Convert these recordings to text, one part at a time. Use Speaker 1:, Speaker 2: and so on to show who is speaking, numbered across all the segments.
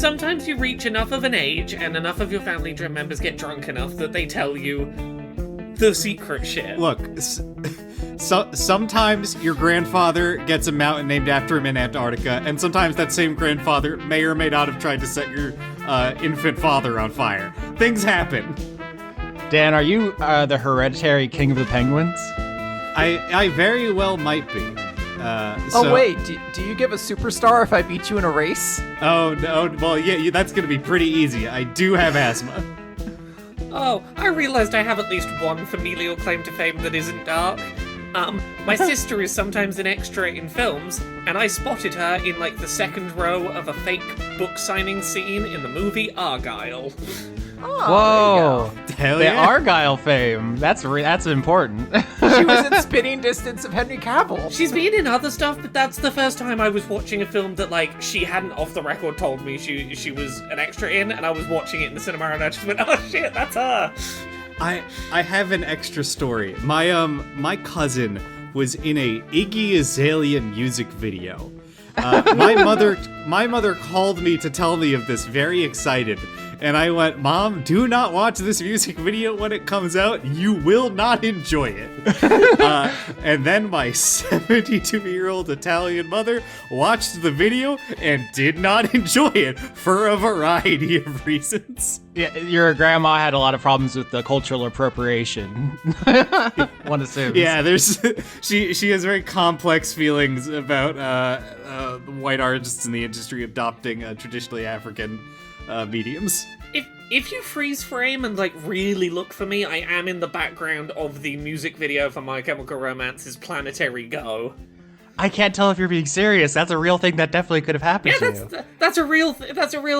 Speaker 1: sometimes you reach enough of an age and enough of your family members get drunk enough that they tell you the secret shit.
Speaker 2: Look, sometimes your grandfather gets a mountain named after him in Antarctica, and sometimes that same grandfather may or may not have tried to set your infant father on fire. Things happen.
Speaker 3: Dan, are you the hereditary king of the penguins?
Speaker 2: I very well might be.
Speaker 4: Wait, do you give a superstar if I beat you in a race?
Speaker 2: Oh, no, well, yeah, that's gonna be pretty easy. I do have asthma.
Speaker 1: Oh, I realized I have at least one familial claim to fame that isn't dark. My sister is sometimes an extra in films, and I spotted her in, like, the second row of a fake book signing scene in the movie Argyle.
Speaker 3: Oh, whoa!
Speaker 2: Hell
Speaker 3: the
Speaker 2: yeah.
Speaker 3: Argyle fame. That's important.
Speaker 4: She was in spitting distance of Henry Cavill.
Speaker 1: She's been in other stuff, but that's the first time I was watching a film that, like, she hadn't off the record told me she was an extra in, and I was watching it in the cinema, and I just went, oh shit, that's her!
Speaker 2: I have an extra story. My cousin was in a Iggy Azalea music video. My mother called me to tell me of this, very excited. And I went, Mom, do not watch this music video when it comes out. You will not enjoy it. And then my 72-year-old Italian mother watched the video and did not enjoy it for a variety of reasons.
Speaker 3: Yeah, your grandma had a lot of problems with the cultural appropriation. One assumes.
Speaker 2: Yeah, she has very complex feelings about white artists in the industry adopting traditionally African mediums.
Speaker 1: If you freeze frame and, like, really look for me, I am in the background of the music video for My Chemical Romance's Planetary Go.
Speaker 3: I can't tell if you're being serious. That's a real thing that definitely could have happened to you.
Speaker 1: That's a real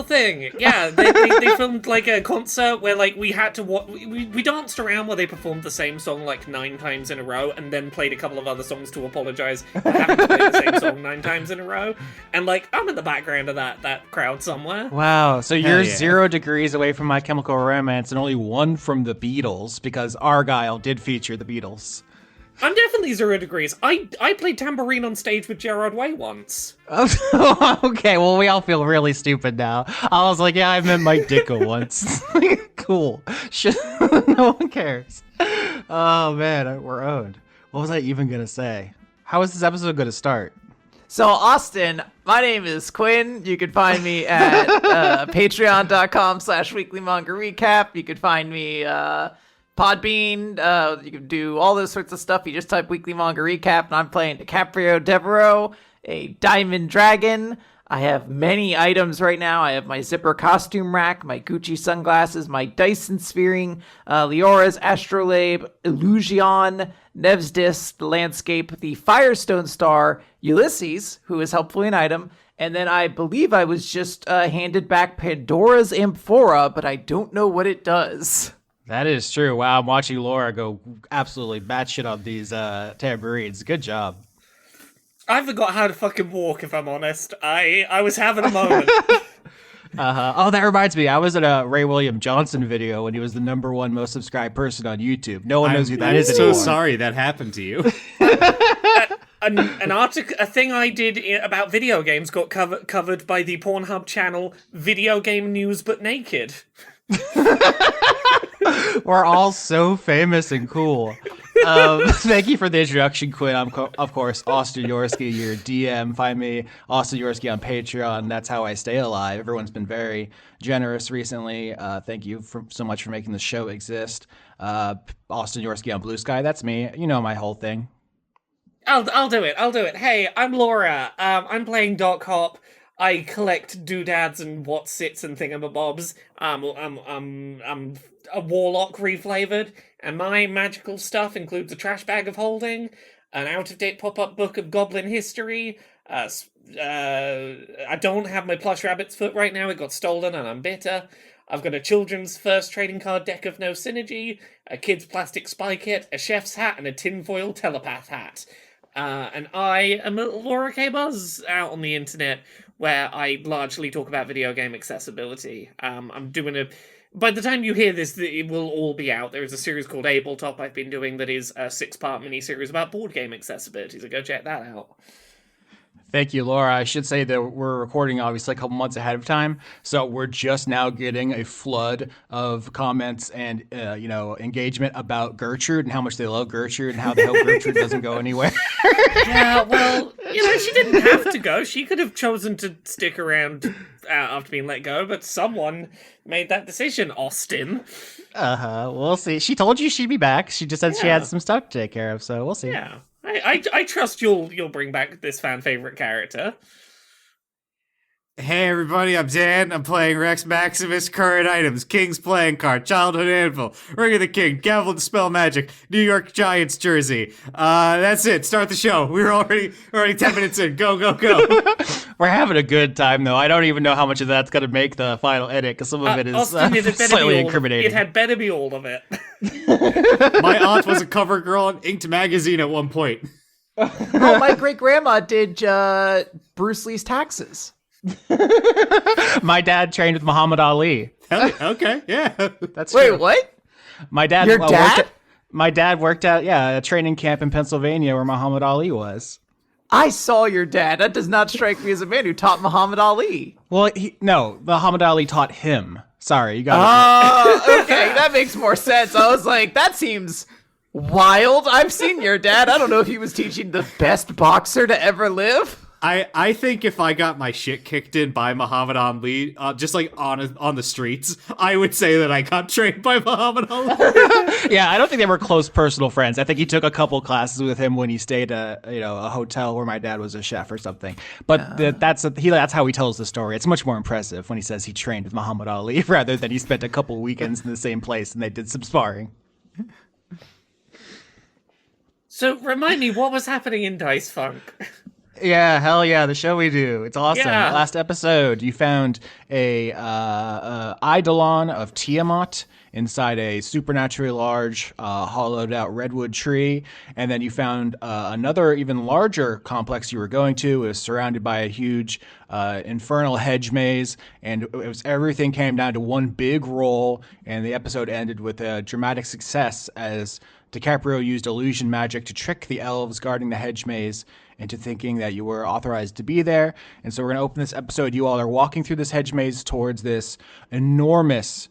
Speaker 1: thing. Yeah, they filmed, like, a concert where, like, we had to we danced around where they performed the same song, like, 9 times in a row, and then played a couple of other songs to apologize for having to play the same song 9 times in a row. And, like, I'm in the background of that crowd somewhere.
Speaker 3: Wow, so you're
Speaker 2: yeah.
Speaker 3: 0 degrees away from My Chemical Romance and only 1 from the Beatles, because Argyle did feature the Beatles.
Speaker 1: I'm definitely 0 degrees. I played tambourine on stage with Gerard Way once.
Speaker 3: Okay, well, we all feel really stupid now. I was like, yeah, I met Mike Dicko once. Cool. No one cares. Oh, man, we're owned. What was I even going to say? How is this episode going to start?
Speaker 4: So, Austin, my name is Quinn. You can find me at patreon.com/weeklymanga-recap. You can find me... Podbean, you can do all those sorts of stuff. You just type Weekly Manga Recap, and I'm playing DiCaprio Devereaux, a diamond dragon. I have many items right now. I have my zipper costume rack, my Gucci sunglasses, my Dyson Sphering, Leora's Astrolabe, Illusion, Nevsdis, the landscape, the Firestone Star, Ulysses, who is helpfully an item, and then I believe I was just handed back Pandora's Amphora, but I don't know what it does.
Speaker 3: That is true. Wow, I'm watching Laura go absolutely batshit on these tambourines. Good job.
Speaker 1: I forgot how to fucking walk, if I'm honest. I was having a moment.
Speaker 3: Oh, that reminds me. I was in a Ray William Johnson video when he was the #1 most subscribed person on YouTube. No one knows who that is
Speaker 2: I'm so
Speaker 3: anymore.
Speaker 2: sorry that happened to you.
Speaker 1: A thing I did about video games got covered by the Pornhub channel Video Game News But Naked.
Speaker 3: We're all so famous and cool. Thank you for the introduction, Quinn. I'm, of course, Austin Yorsky, your DM. Find me, Austin Yorsky, on Patreon. That's how I stay alive. Everyone's been very generous recently. Thank you so much for making the show exist. Austin Yorsky on Blue Sky. That's me. You know my whole thing.
Speaker 1: I'll do it. Hey, I'm Laura. I'm playing Doc Hop. I collect doodads and whatsits and thingamabobs. I'm a warlock reflavored, and my magical stuff includes a trash bag of holding, an out-of-date pop-up book of goblin history. I don't have my plush rabbit's foot right now. It got stolen, and I'm bitter. I've got a children's first trading card deck of no synergy, a kid's plastic spy kit, a chef's hat, and a tinfoil telepath hat. And I am a Laura K. Buzz out on the internet, where I largely talk about video game accessibility. I'm doing by the time you hear this, it will all be out. There is a series called Abletop I've been doing that is a 6-part mini-series about board game accessibility, so go check that out.
Speaker 3: Thank you, Laura. I should say that we're recording obviously a couple months ahead of time, so we're just now getting a flood of comments and engagement about Gertrude and how much they love Gertrude and how the hell Gertrude doesn't go anywhere.
Speaker 1: Yeah, well, she didn't have to go. She could have chosen to stick around after being let go, but someone made that decision, Austin.
Speaker 3: We'll see. She told you she'd be back. She just said she had some stuff to take care of, so we'll see.
Speaker 1: Yeah. I trust you'll bring back this fan favorite character.
Speaker 2: Hey everybody, I'm Dan. I'm playing Rex Maximus. Current items: King's playing card, Childhood Anvil, Ring of the King, Gavel to Spell Magic, New York Giants jersey. That's it. Start the show. We're already 10 minutes in. Go.
Speaker 3: We're having a good time though. I don't even know how much of that's gonna make the final edit because some of it is
Speaker 1: Austin,
Speaker 3: slightly incriminating.
Speaker 1: It had better be all of it.
Speaker 2: My aunt was a cover girl on Inked magazine at one point.
Speaker 4: Oh, my great grandma did Bruce Lee's taxes.
Speaker 3: My dad trained with Muhammad Ali.
Speaker 2: Okay, yeah.
Speaker 3: That's
Speaker 4: Wait,
Speaker 3: true.
Speaker 4: what?
Speaker 3: My dad.
Speaker 4: Your dad?
Speaker 3: My dad worked at a training camp in Pennsylvania where Muhammad Ali was.
Speaker 4: I saw your dad. That does not strike me as a man who taught Muhammad Ali.
Speaker 3: Well, Muhammad Ali taught him. Sorry, you got it.
Speaker 4: Oh, okay, that makes more sense. I was like, that seems wild. I've seen your dad. I don't know if he was teaching the best boxer to ever live.
Speaker 2: I think if I got my shit kicked in by Muhammad Ali, just like on the streets, I would say that I got trained by Muhammad Ali.
Speaker 3: Yeah, I don't think they were close personal friends. I think he took a couple classes with him when he stayed at a hotel where my dad was a chef or something. But that's how he tells the story. It's much more impressive when he says he trained with Muhammad Ali rather than he spent a couple weekends in the same place and they did some sparring.
Speaker 1: So remind me, what was happening in Dice Funk?
Speaker 3: Yeah, hell yeah, the show we do. It's awesome.
Speaker 1: Yeah.
Speaker 3: Last episode, you found a eidolon of Tiamat inside a supernaturally large, hollowed out redwood tree. And then you found another even larger complex you were going to. It was surrounded by a huge infernal hedge maze. And everything came down to one big roll. And the episode ended with a dramatic success as DiCaprio used illusion magic to trick the elves guarding the hedge maze into thinking that you were authorized to be there. And so we're going to open this episode. You all are walking through this hedge maze towards this enormous,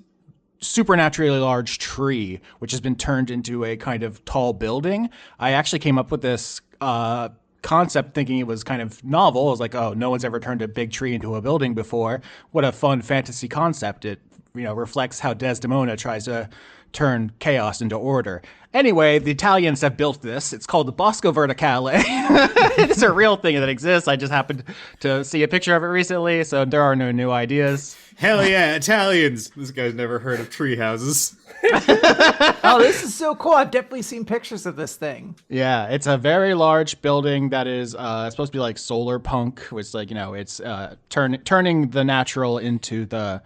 Speaker 3: supernaturally large tree, which has been turned into a kind of tall building. I actually came up with this concept thinking it was kind of novel. I was like, oh, no one's ever turned a big tree into a building before. What a fun fantasy concept. It reflects how Desdemona tries to turn chaos into order. Anyway, the Italians have built this. It's called the Bosco Verticale. It's a real thing that exists. I just happened to see a picture of it recently, so there are no new ideas.
Speaker 2: Hell yeah, Italians! This guy's never heard of tree houses.
Speaker 4: Oh, this is so cool. I've definitely seen pictures of this thing.
Speaker 3: Yeah, it's a very large building that is supposed to be like solar punk, which it's turning the natural into the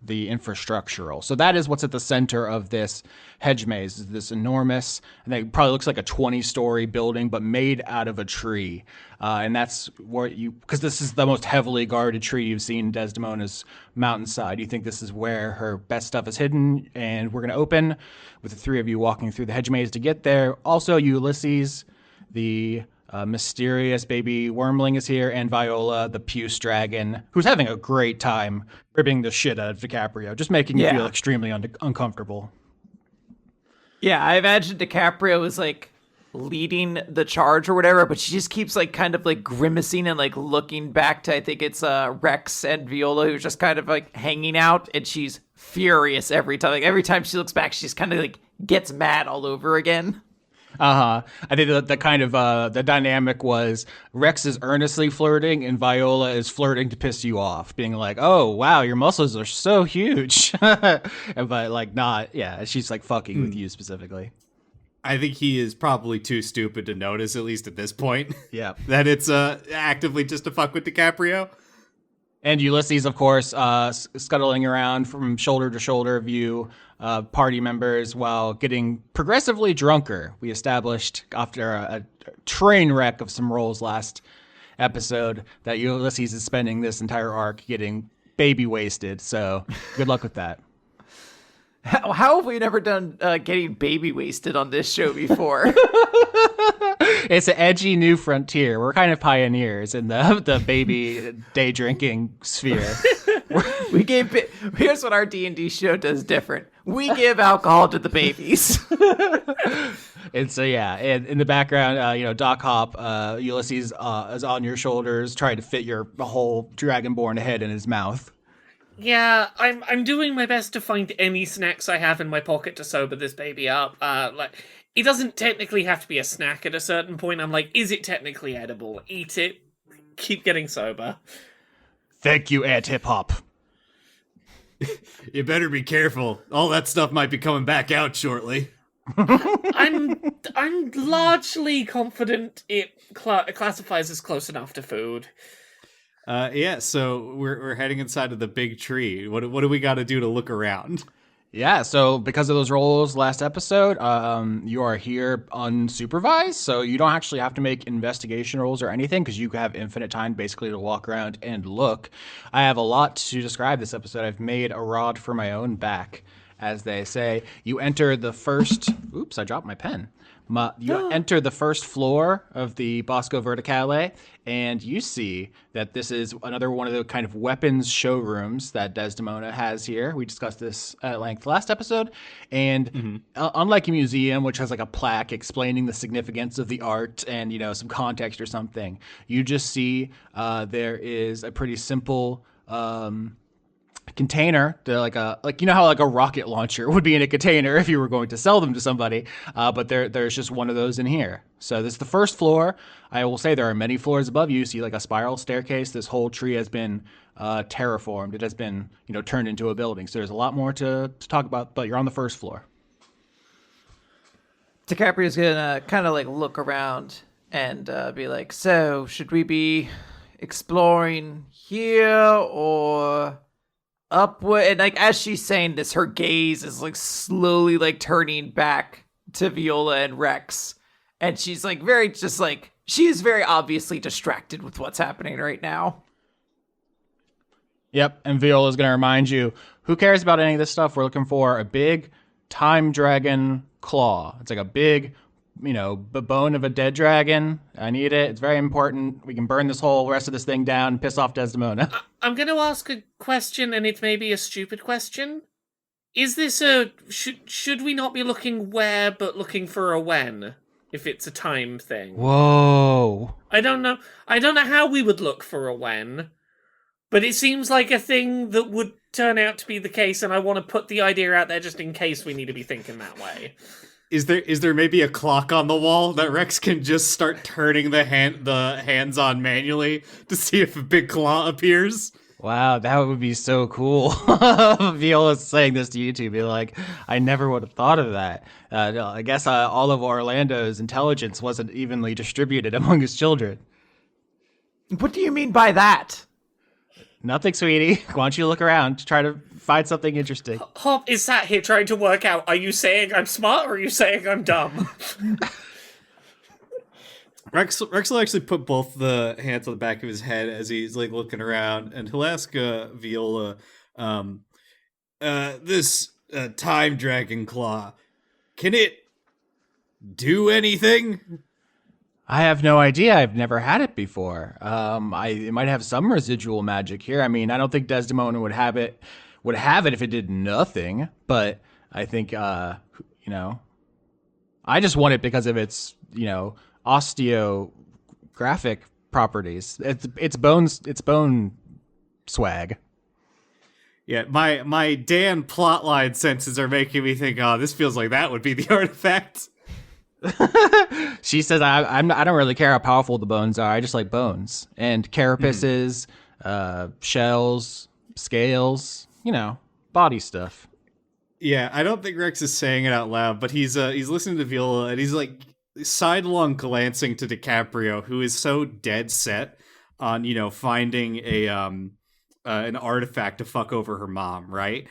Speaker 3: infrastructural. So that is what's at the center of this hedge maze, this enormous, I think it probably looks like a 20-story building, but made out of a tree. And that's where because this is the most heavily guarded tree you've seen in Desdemona's mountainside. You think this is where her best stuff is hidden, and we're going to open with the three of you walking through the hedge maze to get there. Also, Ulysses, the mysterious baby wormling, is here, and Viola, the puce dragon, who's having a great time ribbing the shit out of DiCaprio, just making you feel extremely uncomfortable.
Speaker 4: Yeah, I imagine DiCaprio is like leading the charge or whatever, but she just keeps like kind of like grimacing and like looking back to, I think it's Rex and Viola, who's just kind of like hanging out, and she's furious every time. Like every time she looks back, she's kind of like gets mad all over again.
Speaker 3: I think the kind of the dynamic was Rex is earnestly flirting and Viola is flirting to piss you off, being like, "Oh wow, your muscles are so huge," but like not. Yeah, she's like fucking with you specifically.
Speaker 2: I think he is probably too stupid to notice, at least at this point.
Speaker 3: Yeah,
Speaker 2: that it's actively just to fuck with DiCaprio.
Speaker 3: And Ulysses, of course, scuttling around from shoulder to shoulder view party members while getting progressively drunker. We established after a train wreck of some rolls last episode that Ulysses is spending this entire arc getting baby wasted. So good luck with that.
Speaker 4: How have we never done getting baby wasted on this show before?
Speaker 3: It's an edgy new frontier. We're kind of pioneers in the baby day drinking sphere.
Speaker 4: We gave here's what our D&D show does different. We give alcohol to the babies.
Speaker 3: And so and in the background, Doc Hop, Ulysses is on your shoulders, trying to fit your whole dragonborn head in his mouth.
Speaker 1: Yeah, I'm doing my best to find any snacks I have in my pocket to sober this baby up. It doesn't technically have to be a snack at a certain point. I'm like, is it technically edible? Eat it. Keep getting sober.
Speaker 3: Thank you, Ant Hip Hop.
Speaker 2: You better be careful. All that stuff might be coming back out shortly.
Speaker 1: I'm largely confident it classifies as close enough to food.
Speaker 2: So we're heading inside of the big tree. What do we got to do to look around?
Speaker 3: Yeah, so because of those rolls last episode, you are here unsupervised, so you don't actually have to make investigation rolls or anything because you have infinite time basically to walk around and look. I have a lot to describe this episode. I've made a rod for my own back, as they say. You enter the first... Oops, I dropped my pen. You enter the first floor of the Bosco Verticale, and you see that this is another one of the kind of weapons showrooms that Desdemona has here. We discussed this at length last episode, and unlike a museum, which has like a plaque explaining the significance of the art and, some context or something, you just see there is a pretty simple... container, like how like a rocket launcher would be in a container if you were going to sell them to somebody, but there's just one of those in here. So this is the first floor. I will say there are many floors above you. See like a spiral staircase. This whole tree has been terraformed. It has been turned into a building. So there's a lot more to talk about, but you're on the first floor.
Speaker 4: DiCaprio's gonna kind of like look around and be like, so should we be exploring here or upward? And like as she's saying this, her gaze is like slowly like turning back to Viola and Rex, and she's like she is very obviously distracted with what's happening right now.
Speaker 3: Yep, and Viola's gonna remind you, who cares about any of this stuff? We're looking for a big time dragon claw. It's like a big bone of a dead dragon. I need it. It's very important. We can burn this whole rest of this thing down and piss off Desdemona.
Speaker 1: I'm going to ask a question, and it may be a stupid question. Is this should we not be looking where, but looking for a when, if it's a time thing?
Speaker 3: Whoa.
Speaker 1: I don't know how we would look for a when, but it seems like a thing that would turn out to be the case, and I want to put the idea out there just in case we need to be thinking that way.
Speaker 2: Is there maybe a clock on the wall that Rex can just start turning the hands on manually to see if a big claw appears?
Speaker 3: Wow, that would be so cool. Viola's saying this to YouTube, be like, I never would have thought of that. I guess all of Orlando's intelligence wasn't evenly distributed among his children.
Speaker 4: What do you mean by that?
Speaker 3: Nothing, sweetie. Why don't you look around to try to find something interesting?
Speaker 1: Hop is sat here trying to work out, are you saying I'm smart or are you saying I'm dumb?
Speaker 2: Rex will actually put both the hands on the back of his head as he's like looking around, and he'll ask Viola, this time dragon claw, can it do anything?
Speaker 3: I have no idea. I've never had it before. It might have some residual magic here. I mean, I don't think Desdemona would have it if it did nothing. But I think, I just want it because of its, osteographic properties. It's bone swag.
Speaker 2: Yeah, my Dan plotline senses are making me think, this feels like that would be the artifact.
Speaker 3: She says, I don't really care how powerful the bones are. I just like bones and carapaces, shells, scales, body stuff.
Speaker 2: Yeah, I don't think Rex is saying it out loud, but he's listening to Viola and he's like sidelong glancing to DiCaprio, who is so dead set on finding an artifact to fuck over her mom, right?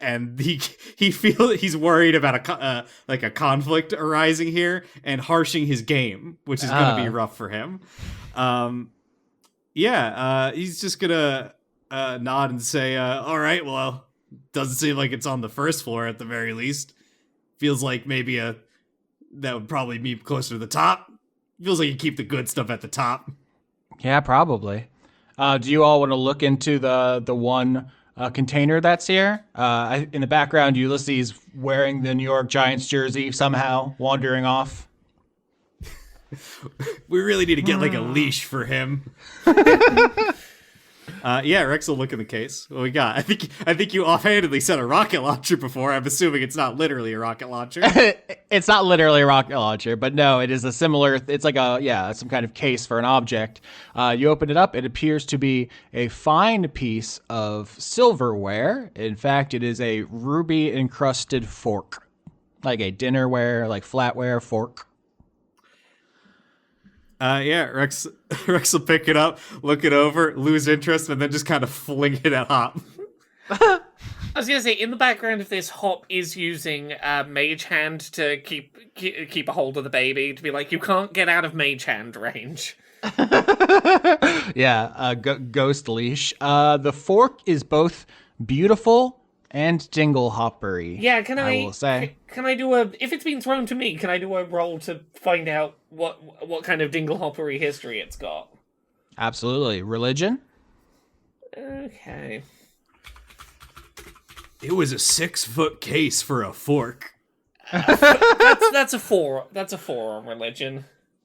Speaker 2: And he's worried about a conflict arising here and harshing his game, which is going to be rough for him. He's just gonna nod and say, "All right, well, doesn't seem like it's on the first floor at the very least. Feels like maybe that would probably be closer to the top." Feels like you keep the good stuff at the top.
Speaker 3: Yeah, probably. Do you all want to look into the one container that's here? In the background, Ulysses wearing the New York Giants jersey, somehow wandering off.
Speaker 2: We really need to get like a leash for him. Yeah, Rex will look in the case. What we got? I think you offhandedly said a rocket launcher before. I'm assuming it's not literally a rocket launcher.
Speaker 3: It's not literally a rocket launcher, but no, it is a similar. It's like some kind of case for an object. You open it up. It appears to be a fine piece of silverware. In fact, it is a ruby encrusted fork, like a dinnerware, like flatware fork.
Speaker 2: Yeah, Rex will pick it up, look it over, lose interest, and then just kind of fling it at Hop.
Speaker 1: I was gonna say, in the background of this, Hop is using Mage Hand to keep a hold of the baby, to be like, you can't get out of Mage Hand range.
Speaker 3: Yeah, ghost leash. The fork is both beautiful and dingle hoppery.
Speaker 1: Yeah,
Speaker 3: I will say.
Speaker 1: Can I do if it's been thrown to me, can I do a roll to find out what kind of dinglehoppery history it's got?
Speaker 3: Absolutely. Religion?
Speaker 1: Okay.
Speaker 2: It was a 6-foot case for a fork.
Speaker 1: That's a 4. That's a 4 on religion.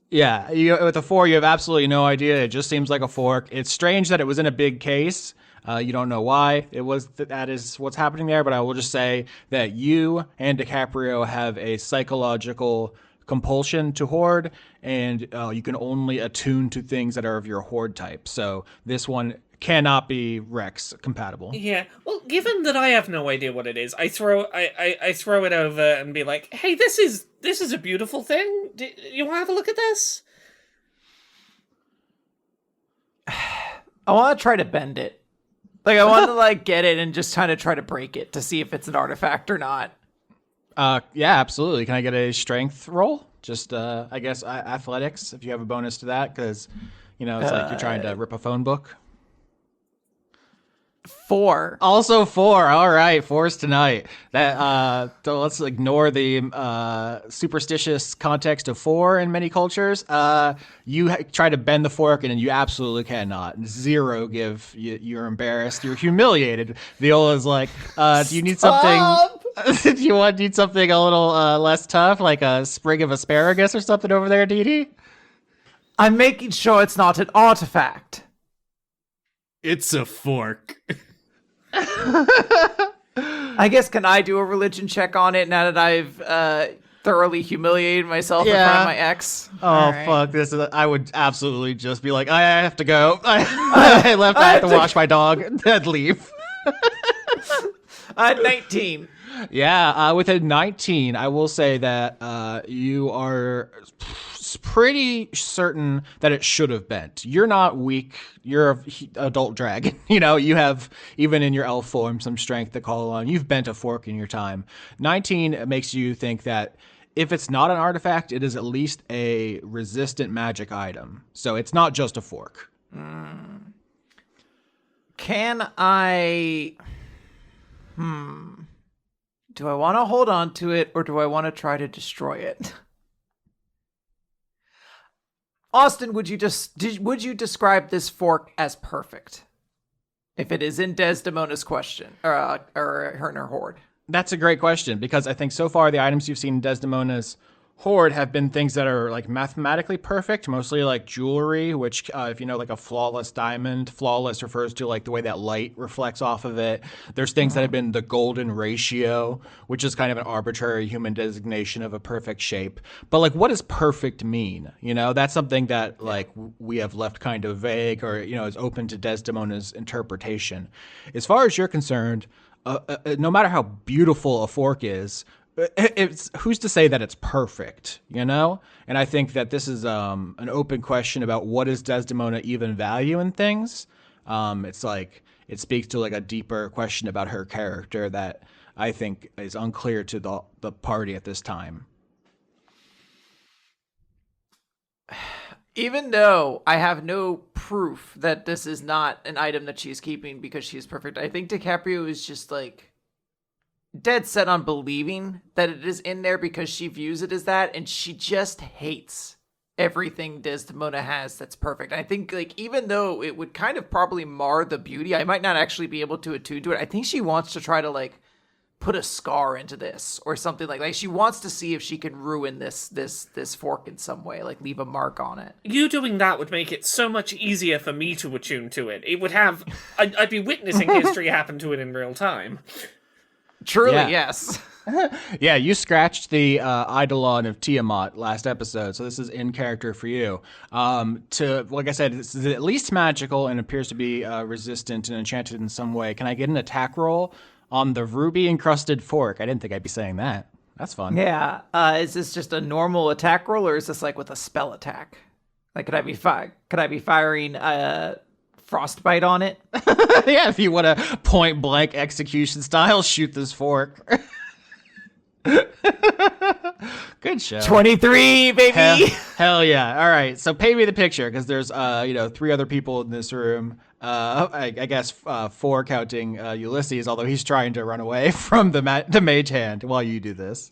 Speaker 3: Yeah, with a 4, you have absolutely no idea. It just seems like a fork. It's strange that it was in a big case. You don't know why it was. That is what's happening there. But I will just say that you and DiCaprio have a psychological compulsion to hoard, and you can only attune to things that are of your hoard type. So this one cannot be Rex compatible.
Speaker 1: Yeah. Well, given that I have no idea what it is, I throw it over and be like, "Hey, this is a beautiful thing. You want to have a look at this?"
Speaker 4: I want to try to bend it. Like, I want to, like, get it and just kind of try to break it to see if it's an artifact or not.
Speaker 3: Yeah, absolutely. Can I get a strength roll? Just, I guess, athletics, if you have a bonus to that, because, it's like you're trying to rip a phone book.
Speaker 4: 4.
Speaker 3: Also 4. All right, 4s tonight. That so let's ignore the superstitious context of 4 in many cultures. You try to bend the fork, and you absolutely cannot. 0 give. You're embarrassed. You're humiliated. Viola's like, do you need something? Do you need something a little less tough, like a sprig of asparagus or something over there, Dee Dee?
Speaker 4: I'm making sure it's not an artifact.
Speaker 2: It's a fork.
Speaker 4: I guess, can I do a religion check on it now that I've thoroughly humiliated myself in front of my ex?
Speaker 3: Oh, fuck. I would absolutely just be like, I have to go. I have to wash my dog and leave.
Speaker 4: 19.
Speaker 3: Yeah, with a 19, I will say that you are pretty certain that it should have bent. You're not weak. You're an adult dragon. You have, even in your elf form, some strength to call on. You've bent a fork in your time. 19 makes you think that if it's not an artifact, it is at least a resistant magic item. So it's not just a fork.
Speaker 4: Can I... Do I want to hold on to it, or do I want to try to destroy it? Austin, would you describe this fork as perfect? If it is in Desdemona's question, or her and her hoard.
Speaker 3: That's a great question, because I think so far the items you've seen in Desdemona's hoard have been things that are like mathematically perfect, mostly like jewelry, which if you know, like a flawless diamond, flawless refers to like the way that light reflects off of it. There's things that have been the golden ratio, which is kind of an arbitrary human designation of a perfect shape. But like, what does perfect mean? That's something that like we have left kind of vague, or is open to Desdemona's interpretation. As far as you're concerned, no matter how beautiful a fork is, it's who's to say that it's perfect, And I think that this is an open question about what does Desdemona even value in things. It's like it speaks to like a deeper question about her character that I think is unclear to the party at this time.
Speaker 4: Even though I have no proof that this is not an item that she's keeping because she's perfect, I think DiCaprio is just like dead set on believing that it is in there because she views it as that, and she just hates everything Desdemona has that's perfect. I think, like, even though it would kind of probably mar the beauty, I might not actually be able to attune to it. I think she wants to try to, like, put a scar into this or something like she wants to see if she can ruin this fork in some way, like leave a mark on it.
Speaker 1: You doing that would make it so much easier for me to attune to it. It would have... I'd be witnessing history happen to it in real time.
Speaker 4: Truly,
Speaker 3: Yeah.
Speaker 4: yes.
Speaker 3: Yeah, you scratched the Eidolon of Tiamat last episode, so this is in character for you. Like I said, this is at least magical and appears to be resistant and enchanted in some way. Can I get an attack roll on the ruby-encrusted fork? I didn't think I'd be saying that. That's fun.
Speaker 4: Yeah. Is this just a normal attack roll, or is this like with a spell attack? Like, could I be firing frostbite on it?
Speaker 3: Yeah, if you want to point blank execution style, shoot this fork. Good show.
Speaker 4: 23, baby.
Speaker 3: Hell yeah. All right. So paint me the picture, because there's 3 other people in this room. I guess 4 counting Ulysses, although he's trying to run away from the mage hand while you do this.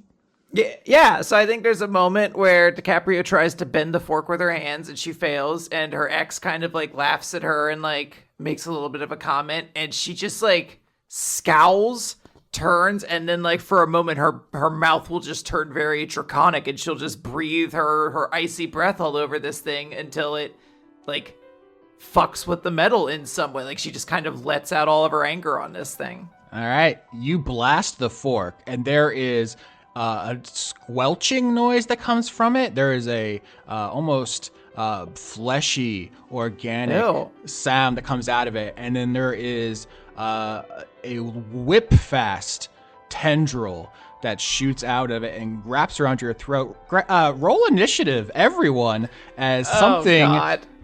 Speaker 4: Yeah, so I think there's a moment where DiCaprio tries to bend the fork with her hands and she fails, and her ex kind of like laughs at her and like makes a little bit of a comment, and she just like scowls, turns, and then like for a moment her mouth will just turn very draconic, and she'll just breathe her icy breath all over this thing until it like fucks with the metal in some way. Like she just kind of lets out all of her anger on this thing.
Speaker 3: All right. You blast the fork, and there is a squelching noise that comes from it. There is a almost fleshy, organic sound that comes out of it, and then there is a whip-fast tendril that shoots out of it and wraps around your throat. Roll initiative, everyone, as something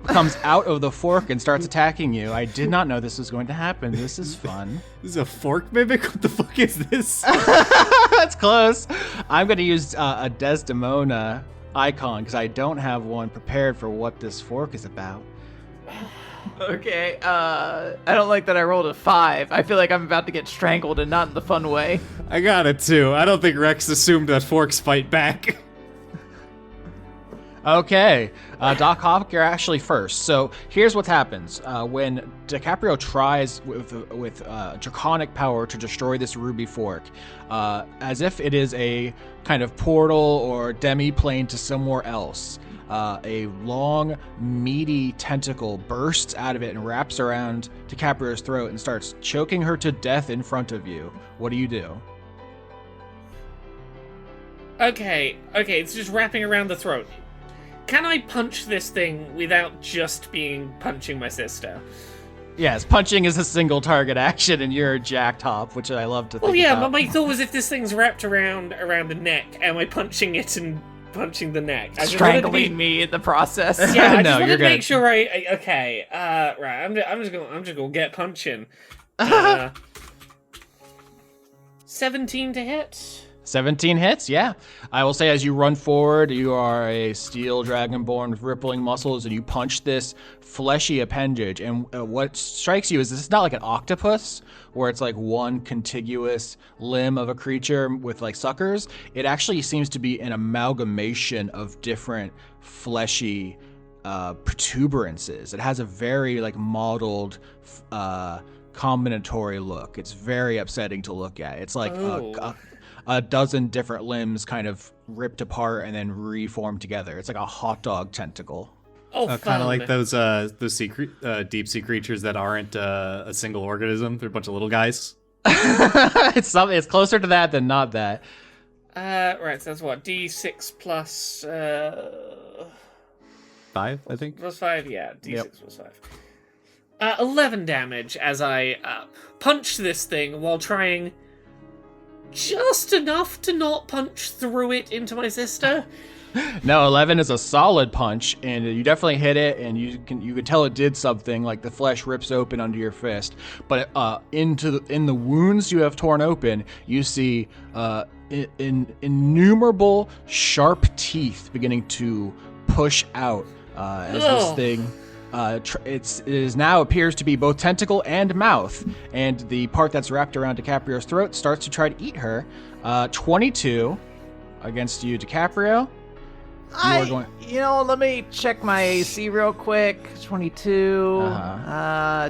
Speaker 3: comes out of the fork and starts attacking you. I did not know this was going to happen. This is fun.
Speaker 2: This is a fork mimic? What the fuck is this?
Speaker 3: That's close. I'm going to use a Desdemona icon because I don't have one prepared for what this fork is about.
Speaker 4: Okay, I don't like that I rolled a 5. I feel like I'm about to get strangled, and not in the fun way.
Speaker 2: I got it too. I don't think Rex assumed that forks fight back.
Speaker 3: Okay, Doc Hawk, you're actually first. So here's what happens. When DiCaprio tries with draconic power to destroy this ruby fork, as if it is a kind of portal or demi-plane to somewhere else, a long, meaty tentacle bursts out of it and wraps around DiCaprio's throat and starts choking her to death in front of you. What do you do?
Speaker 1: Okay, it's just wrapping around the throat. Can I punch this thing without just punching my sister?
Speaker 3: Yes, punching is a single target action, and you're a jacked hop, which I love to think
Speaker 1: Well, yeah,
Speaker 3: about.
Speaker 1: but my thought was if this thing's wrapped around the neck, am I punching it and punching the neck? I just wanted to
Speaker 4: Strangling me in the process.
Speaker 1: Yeah, I
Speaker 3: No,
Speaker 1: just wanted
Speaker 3: you're
Speaker 1: to make
Speaker 3: good.
Speaker 1: sure okay, right, I'm just gonna get punching. 17 to hit.
Speaker 3: 17 hits, yeah. I will say as you run forward, you are a steel dragonborn with rippling muscles, and you punch this fleshy appendage. And what strikes you is this is not like an octopus, where it's like one contiguous limb of a creature with like suckers. It actually seems to be an amalgamation of different fleshy protuberances. It has a very like modeled combinatory look. It's very upsetting to look at. It's like a dozen different limbs kind of ripped apart and then reformed together. It's like a hot dog tentacle.
Speaker 1: Oh,
Speaker 2: Kind of like those deep sea creatures that aren't a single organism. They're a bunch of little guys.
Speaker 3: It's closer to that than not that.
Speaker 1: Right, so that's what, D6 plus
Speaker 2: 5, I think.
Speaker 1: plus 5, yeah, D6 plus 5. 11 damage as I punch this thing while trying just enough to not punch through it into my sister.
Speaker 3: No, 11 is a solid punch, and you definitely hit it, and you could tell it did something, like the flesh rips open under your fist. But in the wounds you have torn open, you see innumerable sharp teeth beginning to push out as this thing. It is now appears to be both tentacle and mouth, and the part that's wrapped around DiCaprio's throat starts to try to eat her. 22 against you, DiCaprio.
Speaker 4: Let me check my AC real quick. 22,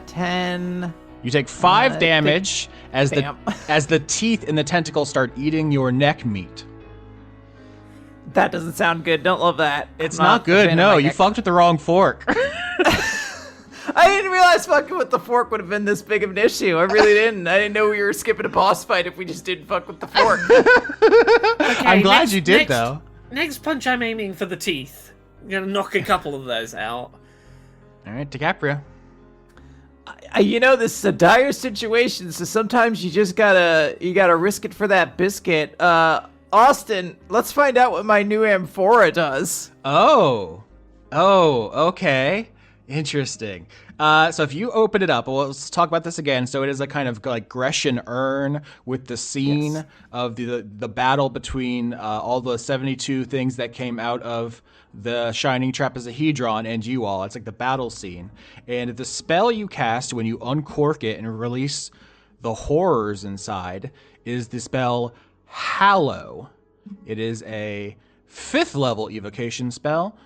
Speaker 4: 10.
Speaker 3: You take 5 damage as
Speaker 4: Bam.
Speaker 3: as the teeth in the tentacle start eating your neck meat.
Speaker 4: That doesn't sound good. Don't love that.
Speaker 3: It's
Speaker 4: I'm
Speaker 3: not
Speaker 4: a
Speaker 3: good.
Speaker 4: fan of
Speaker 3: No,
Speaker 4: my
Speaker 3: you
Speaker 4: neck.
Speaker 3: fucked with the wrong fork.
Speaker 4: I didn't realize fucking with the fork would have been this big of an issue. I really didn't. I didn't know we were skipping a boss fight if we just didn't fuck with the fork.
Speaker 1: Okay,
Speaker 3: I'm glad you did, though.
Speaker 1: Next punch, I'm aiming for the teeth. I'm gonna knock a couple of those out.
Speaker 3: All right, DiCaprio.
Speaker 4: This is a dire situation, so sometimes you just gotta risk it for that biscuit. Austin, let's find out what my new amphora does.
Speaker 3: Oh, okay. Interesting. So if you open it up, well, let's talk about this again. So it is a kind of like Grecian urn with the scene of the battle between all the 72 things that came out of the Shining Trapezohedron and you all. It's like the battle scene. And the spell you cast when you uncork it and release the horrors inside is the spell Hallow. It is a 5th level evocation spell.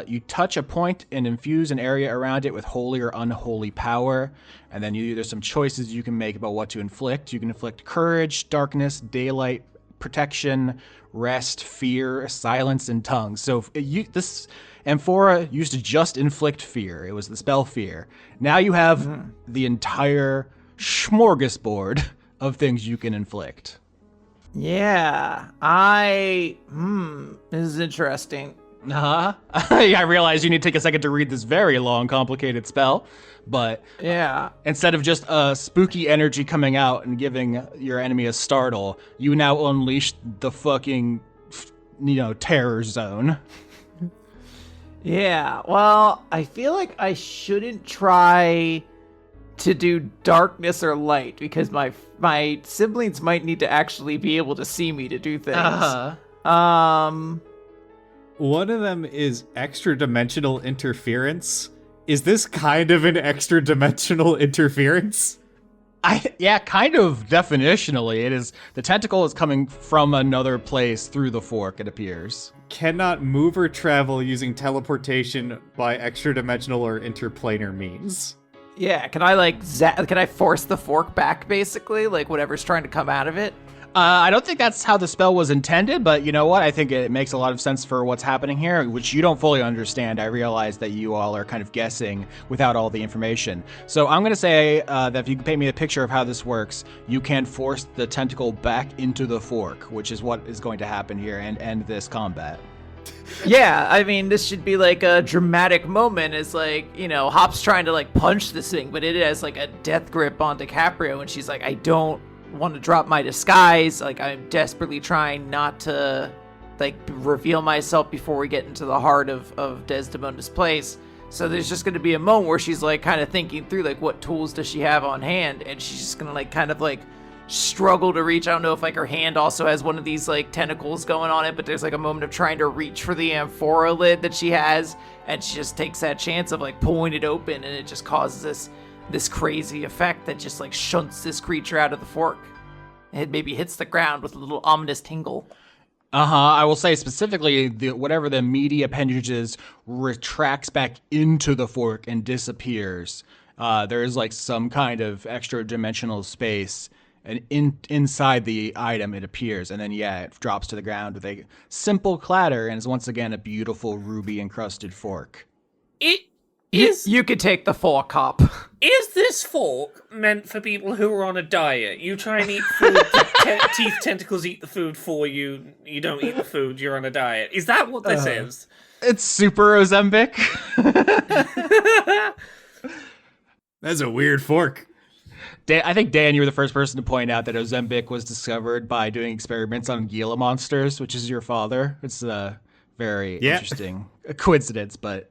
Speaker 3: You touch a point and infuse an area around it with holy or unholy power, and then there's some choices you can make about what to inflict. You can inflict courage, darkness, daylight, protection, rest, fear, silence, and tongues. So this amphora used to just inflict fear. It was the spell fear. Now you have the entire smorgasbord of things you can inflict.
Speaker 4: Yeah, this is interesting.
Speaker 3: I realize you need to take a second to read this very long, complicated spell, but
Speaker 4: Yeah.
Speaker 3: instead of just a spooky energy coming out and giving your enemy a startle, you now unleash the fucking, terror zone.
Speaker 4: Yeah, well, I feel like I shouldn't try to do darkness or light because my siblings might need to actually be able to see me to do things.
Speaker 2: One of them is extra dimensional interference. Is this kind of an extra dimensional interference?
Speaker 3: Kind of definitionally. It is. The tentacle is coming from another place through the fork, it appears.
Speaker 2: Cannot move or travel using teleportation by extra dimensional or interplanar means.
Speaker 4: Yeah, can I can I force the fork back basically, like whatever's trying to come out of it?
Speaker 3: I don't think that's how the spell was intended, but you know what? I think it makes a lot of sense for what's happening here, which you don't fully understand. I realize that you all are kind of guessing without all the information. So I'm going to say that if you can paint me a picture of how this works, you can force the tentacle back into the fork, which is what is going to happen here and end this combat.
Speaker 4: Yeah, I mean, this should be like a dramatic moment. It's like, Hop's trying to like punch this thing, but it has like a death grip on DiCaprio, and she's like, I don't want to drop my disguise. Like, I'm desperately trying not to like reveal myself before we get into the heart of Desdemona's place. So there's just going to be a moment where she's like kind of thinking through like what tools does she have on hand, and she's just going to like kind of like struggle to reach. I don't know if like her hand also has one of these like tentacles going on it, but there's like a moment of trying to reach for the amphora lid that she has, and she just takes that chance of like pulling it open, and it just causes this crazy effect that just like shunts this creature out of the fork. It maybe hits the ground with a little ominous tingle.
Speaker 3: I will say specifically, whatever the meaty appendages retracts back into the fork and disappears. There is like some kind of extra dimensional space, and inside the item it appears, and then it drops to the ground with a simple clatter, and is once again a beautiful ruby encrusted fork.
Speaker 4: You could take the fork, Hop.
Speaker 1: Is this fork meant for people who are on a diet? You try and eat food, teeth tentacles eat the food for you, you don't eat the food, you're on a diet. Is that what this is?
Speaker 3: It's super Ozempic.
Speaker 2: That's a weird fork.
Speaker 3: I think, Dan, you were the first person to point out that Ozempic was discovered by doing experiments on Gila monsters, which is your father. It's a very interesting coincidence, but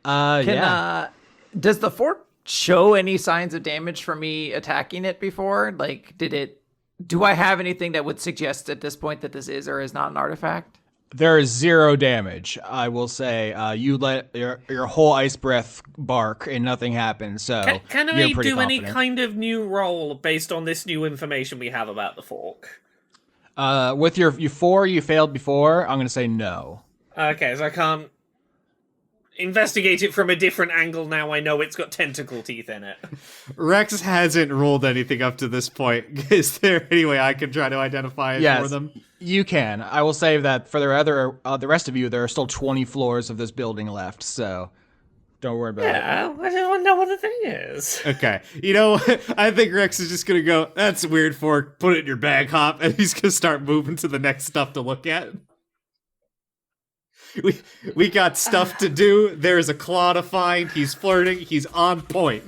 Speaker 4: does the fork show any signs of damage from me attacking it before? Like, do I have anything that would suggest at this point that this is or is not an artifact?
Speaker 3: There is 0 damage. I will say you let your whole ice breath bark and nothing happens. So
Speaker 1: can I
Speaker 3: you're pretty
Speaker 1: do
Speaker 3: confident.
Speaker 1: any kind of new roll based on this new information we have about the fork?
Speaker 3: With your 4 you failed before, I'm going to say no.
Speaker 1: Okay, so I can't investigate it from a different angle now. I know it's got tentacle teeth in it.
Speaker 2: Rex hasn't rolled anything up to this point. Is there any way I can try to identify it for them?
Speaker 3: You can. I will say that for the rest of you, there are still 20 floors of this building left, so don't worry about it.
Speaker 1: Yeah, I just want to know what the thing is.
Speaker 2: Okay. You know, I think Rex is just going to go, that's a weird fork, put it in your bag, Hop, and he's going to start moving to the next stuff to look at. We got stuff to do. There's a claw to find. He's flirting. He's on point.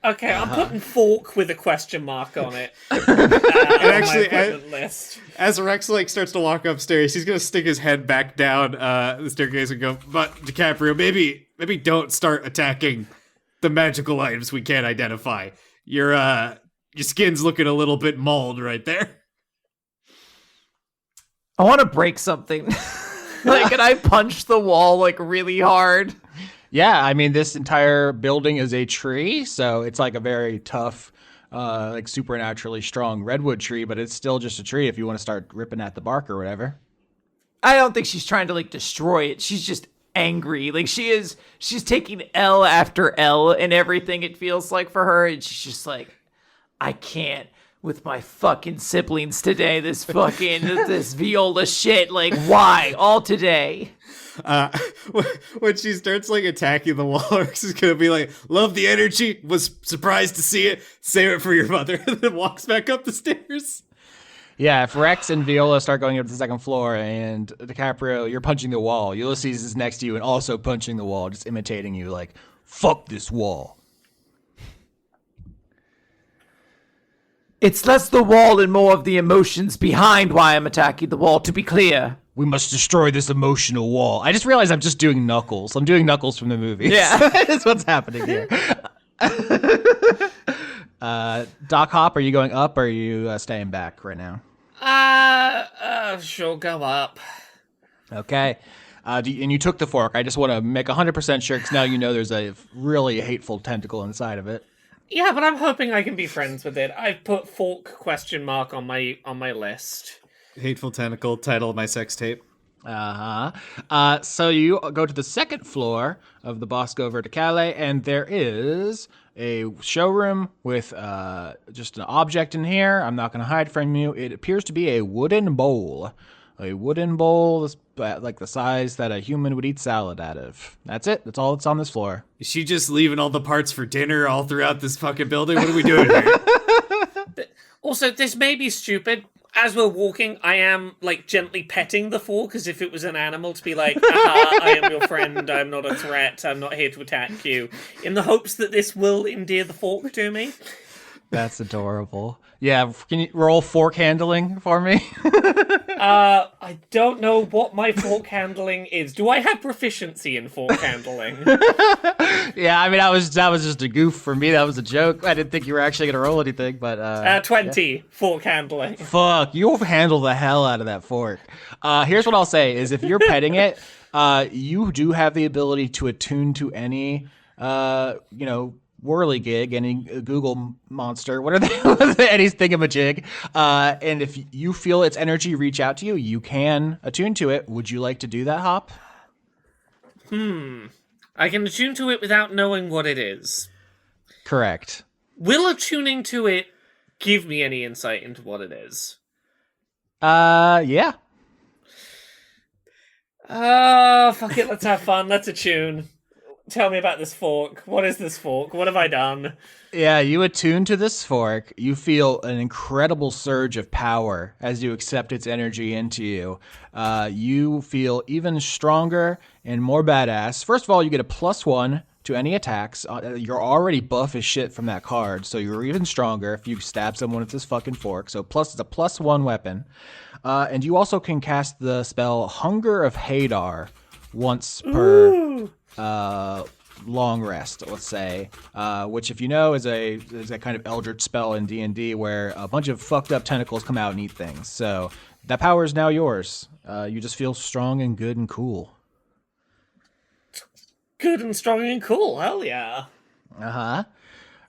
Speaker 1: Okay, I'm putting fork with a question mark on it.
Speaker 2: Actually,
Speaker 1: on my equipment list.
Speaker 2: As Rex starts to walk upstairs, he's gonna stick his head back down the staircase and go, "But DiCaprio, maybe don't start attacking the magical items we can't identify. Your skin's looking a little bit mauled right there."
Speaker 4: I want to break something. Like, can I punch the wall like really hard?
Speaker 3: Yeah, I mean, this entire building is a tree, so it's like a very tough, like supernaturally strong redwood tree, but it's still just a tree if you want to start ripping at the bark or whatever.
Speaker 4: I don't think she's trying to like destroy it. She's just angry. Like she's taking L after L and everything it feels like for her, and she's just like, I can't with my fucking siblings today. This fucking this viola shit. Like, why all today?
Speaker 2: When she starts like attacking the wall, Rex is gonna be like, "Love the energy. Was surprised to see it. Save it for your mother." And then walks back up the stairs.
Speaker 3: Yeah, if Rex and Viola start going up to the second floor and DiCaprio, you're punching the wall. Ulysses is next to you and also punching the wall, just imitating you like, fuck this wall.
Speaker 4: It's less the wall and more of the emotions behind why I'm attacking the wall, to be clear.
Speaker 3: We must destroy this emotional wall. I just realized I'm just doing Knuckles. I'm doing Knuckles from the movie.
Speaker 4: Yeah.
Speaker 3: That's what's happening here. Doc Hop, are you going up or are you staying back right now?
Speaker 1: Sure, go up.
Speaker 3: Okay. And you took the fork. I just want to make 100% sure because now you know there's a really hateful tentacle inside of it.
Speaker 1: Yeah, but I'm hoping I can be friends with it. I've put fork question mark on my list.
Speaker 2: Hateful tentacle, title of my sex tape.
Speaker 3: So you go to the second floor of the Bosco Verticale, and there is a showroom with just an object in here. I'm not going to hide from you. It appears to be a wooden bowl. A wooden bowl like the size that a human would eat salad out of. That's it. That's all that's on this floor.
Speaker 2: Is she just leaving all the parts for dinner all throughout this fucking building? What are we doing here?
Speaker 1: Also, this may be stupid. As we're walking, I am, like, gently petting the fork as if it was an animal to be like, aha, I am your friend, I'm not a threat, I'm not here to attack you. In the hopes that this will endear the fork to me.
Speaker 3: That's adorable. Yeah, can you roll fork handling for me?
Speaker 1: I don't know what my fork handling is. Do I have proficiency in fork handling?
Speaker 3: Yeah, I mean, that was just a goof for me. That was a joke. I didn't think you were actually gonna roll anything, but
Speaker 1: 20
Speaker 3: yeah.
Speaker 1: fork handling.
Speaker 3: Fuck, you'll handle the hell out of that fork. Here's what I'll say: is if you're petting it, you do have the ability to attune to any, whirligig, any Google monster, what are they? Any thingamajig. And if you feel its energy reach out to you, you can attune to it. Would you like to do that, Hop?
Speaker 1: I can attune to it without knowing what it is.
Speaker 3: Correct.
Speaker 1: Will attuning to it give me any insight into what it is?
Speaker 3: Yeah.
Speaker 1: Fuck it, let's have fun. Let's attune. Tell me about this fork. What is this fork? What have I done?
Speaker 3: Yeah, you attune to this fork. You feel an incredible surge of power as you accept its energy into you. You feel even stronger and more badass. First of all, you get a +1 to any attacks. You're already buff as shit from that card, so you're even stronger if you stab someone with this fucking fork. So plus it's a +1 weapon. And you also can cast the spell Hunger of Hadar once per long rest, let's say, which if you know is a kind of eldritch spell in D&D where a bunch of fucked up tentacles come out and eat things. So that power is now yours. You just feel strong and good and cool.
Speaker 1: Good and strong and cool, hell yeah.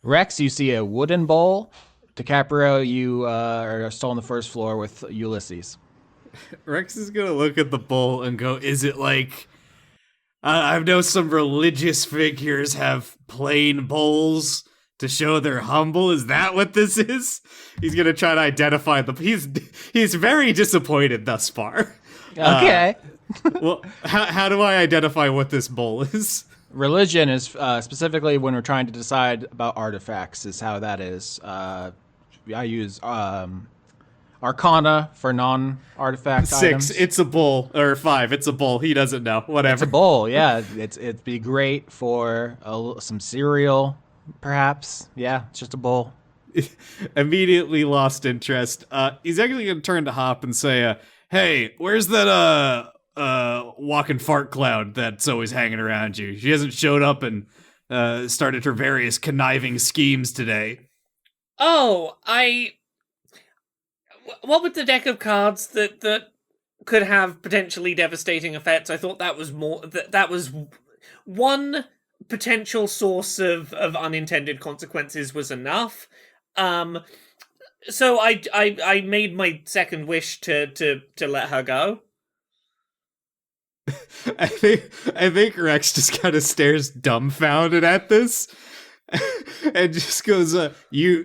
Speaker 3: Rex, you see a wooden bowl. DiCaprio, you are still on the first floor with Ulysses.
Speaker 2: Rex is gonna look at the bowl and go, is it like... I know some religious figures have plain bowls to show they're humble. Is that what this is? He's gonna try to identify the... He's very disappointed thus far.
Speaker 3: Okay.
Speaker 2: Well, how do I identify what this bowl is?
Speaker 3: Religion is specifically when we're trying to decide about artifacts is how that is. I use Arcana for non-artifact
Speaker 2: 6,
Speaker 3: items.
Speaker 2: it's a bowl. Or 5, it's a bowl. He doesn't know. Whatever.
Speaker 3: It's a bowl, yeah. It'd be great for some cereal, perhaps. Yeah, it's just a bowl.
Speaker 2: Immediately lost interest. He's actually gonna turn to Hop and say, hey, where's that walking fart cloud that's always hanging around you? She hasn't showed up and started her various conniving schemes today.
Speaker 1: Oh, what with the deck of cards that could have potentially devastating effects? I thought that was more that was one potential source of unintended consequences was enough. So I made my second wish to let her go.
Speaker 2: I think Rex just kind of stares dumbfounded at this and just goes, you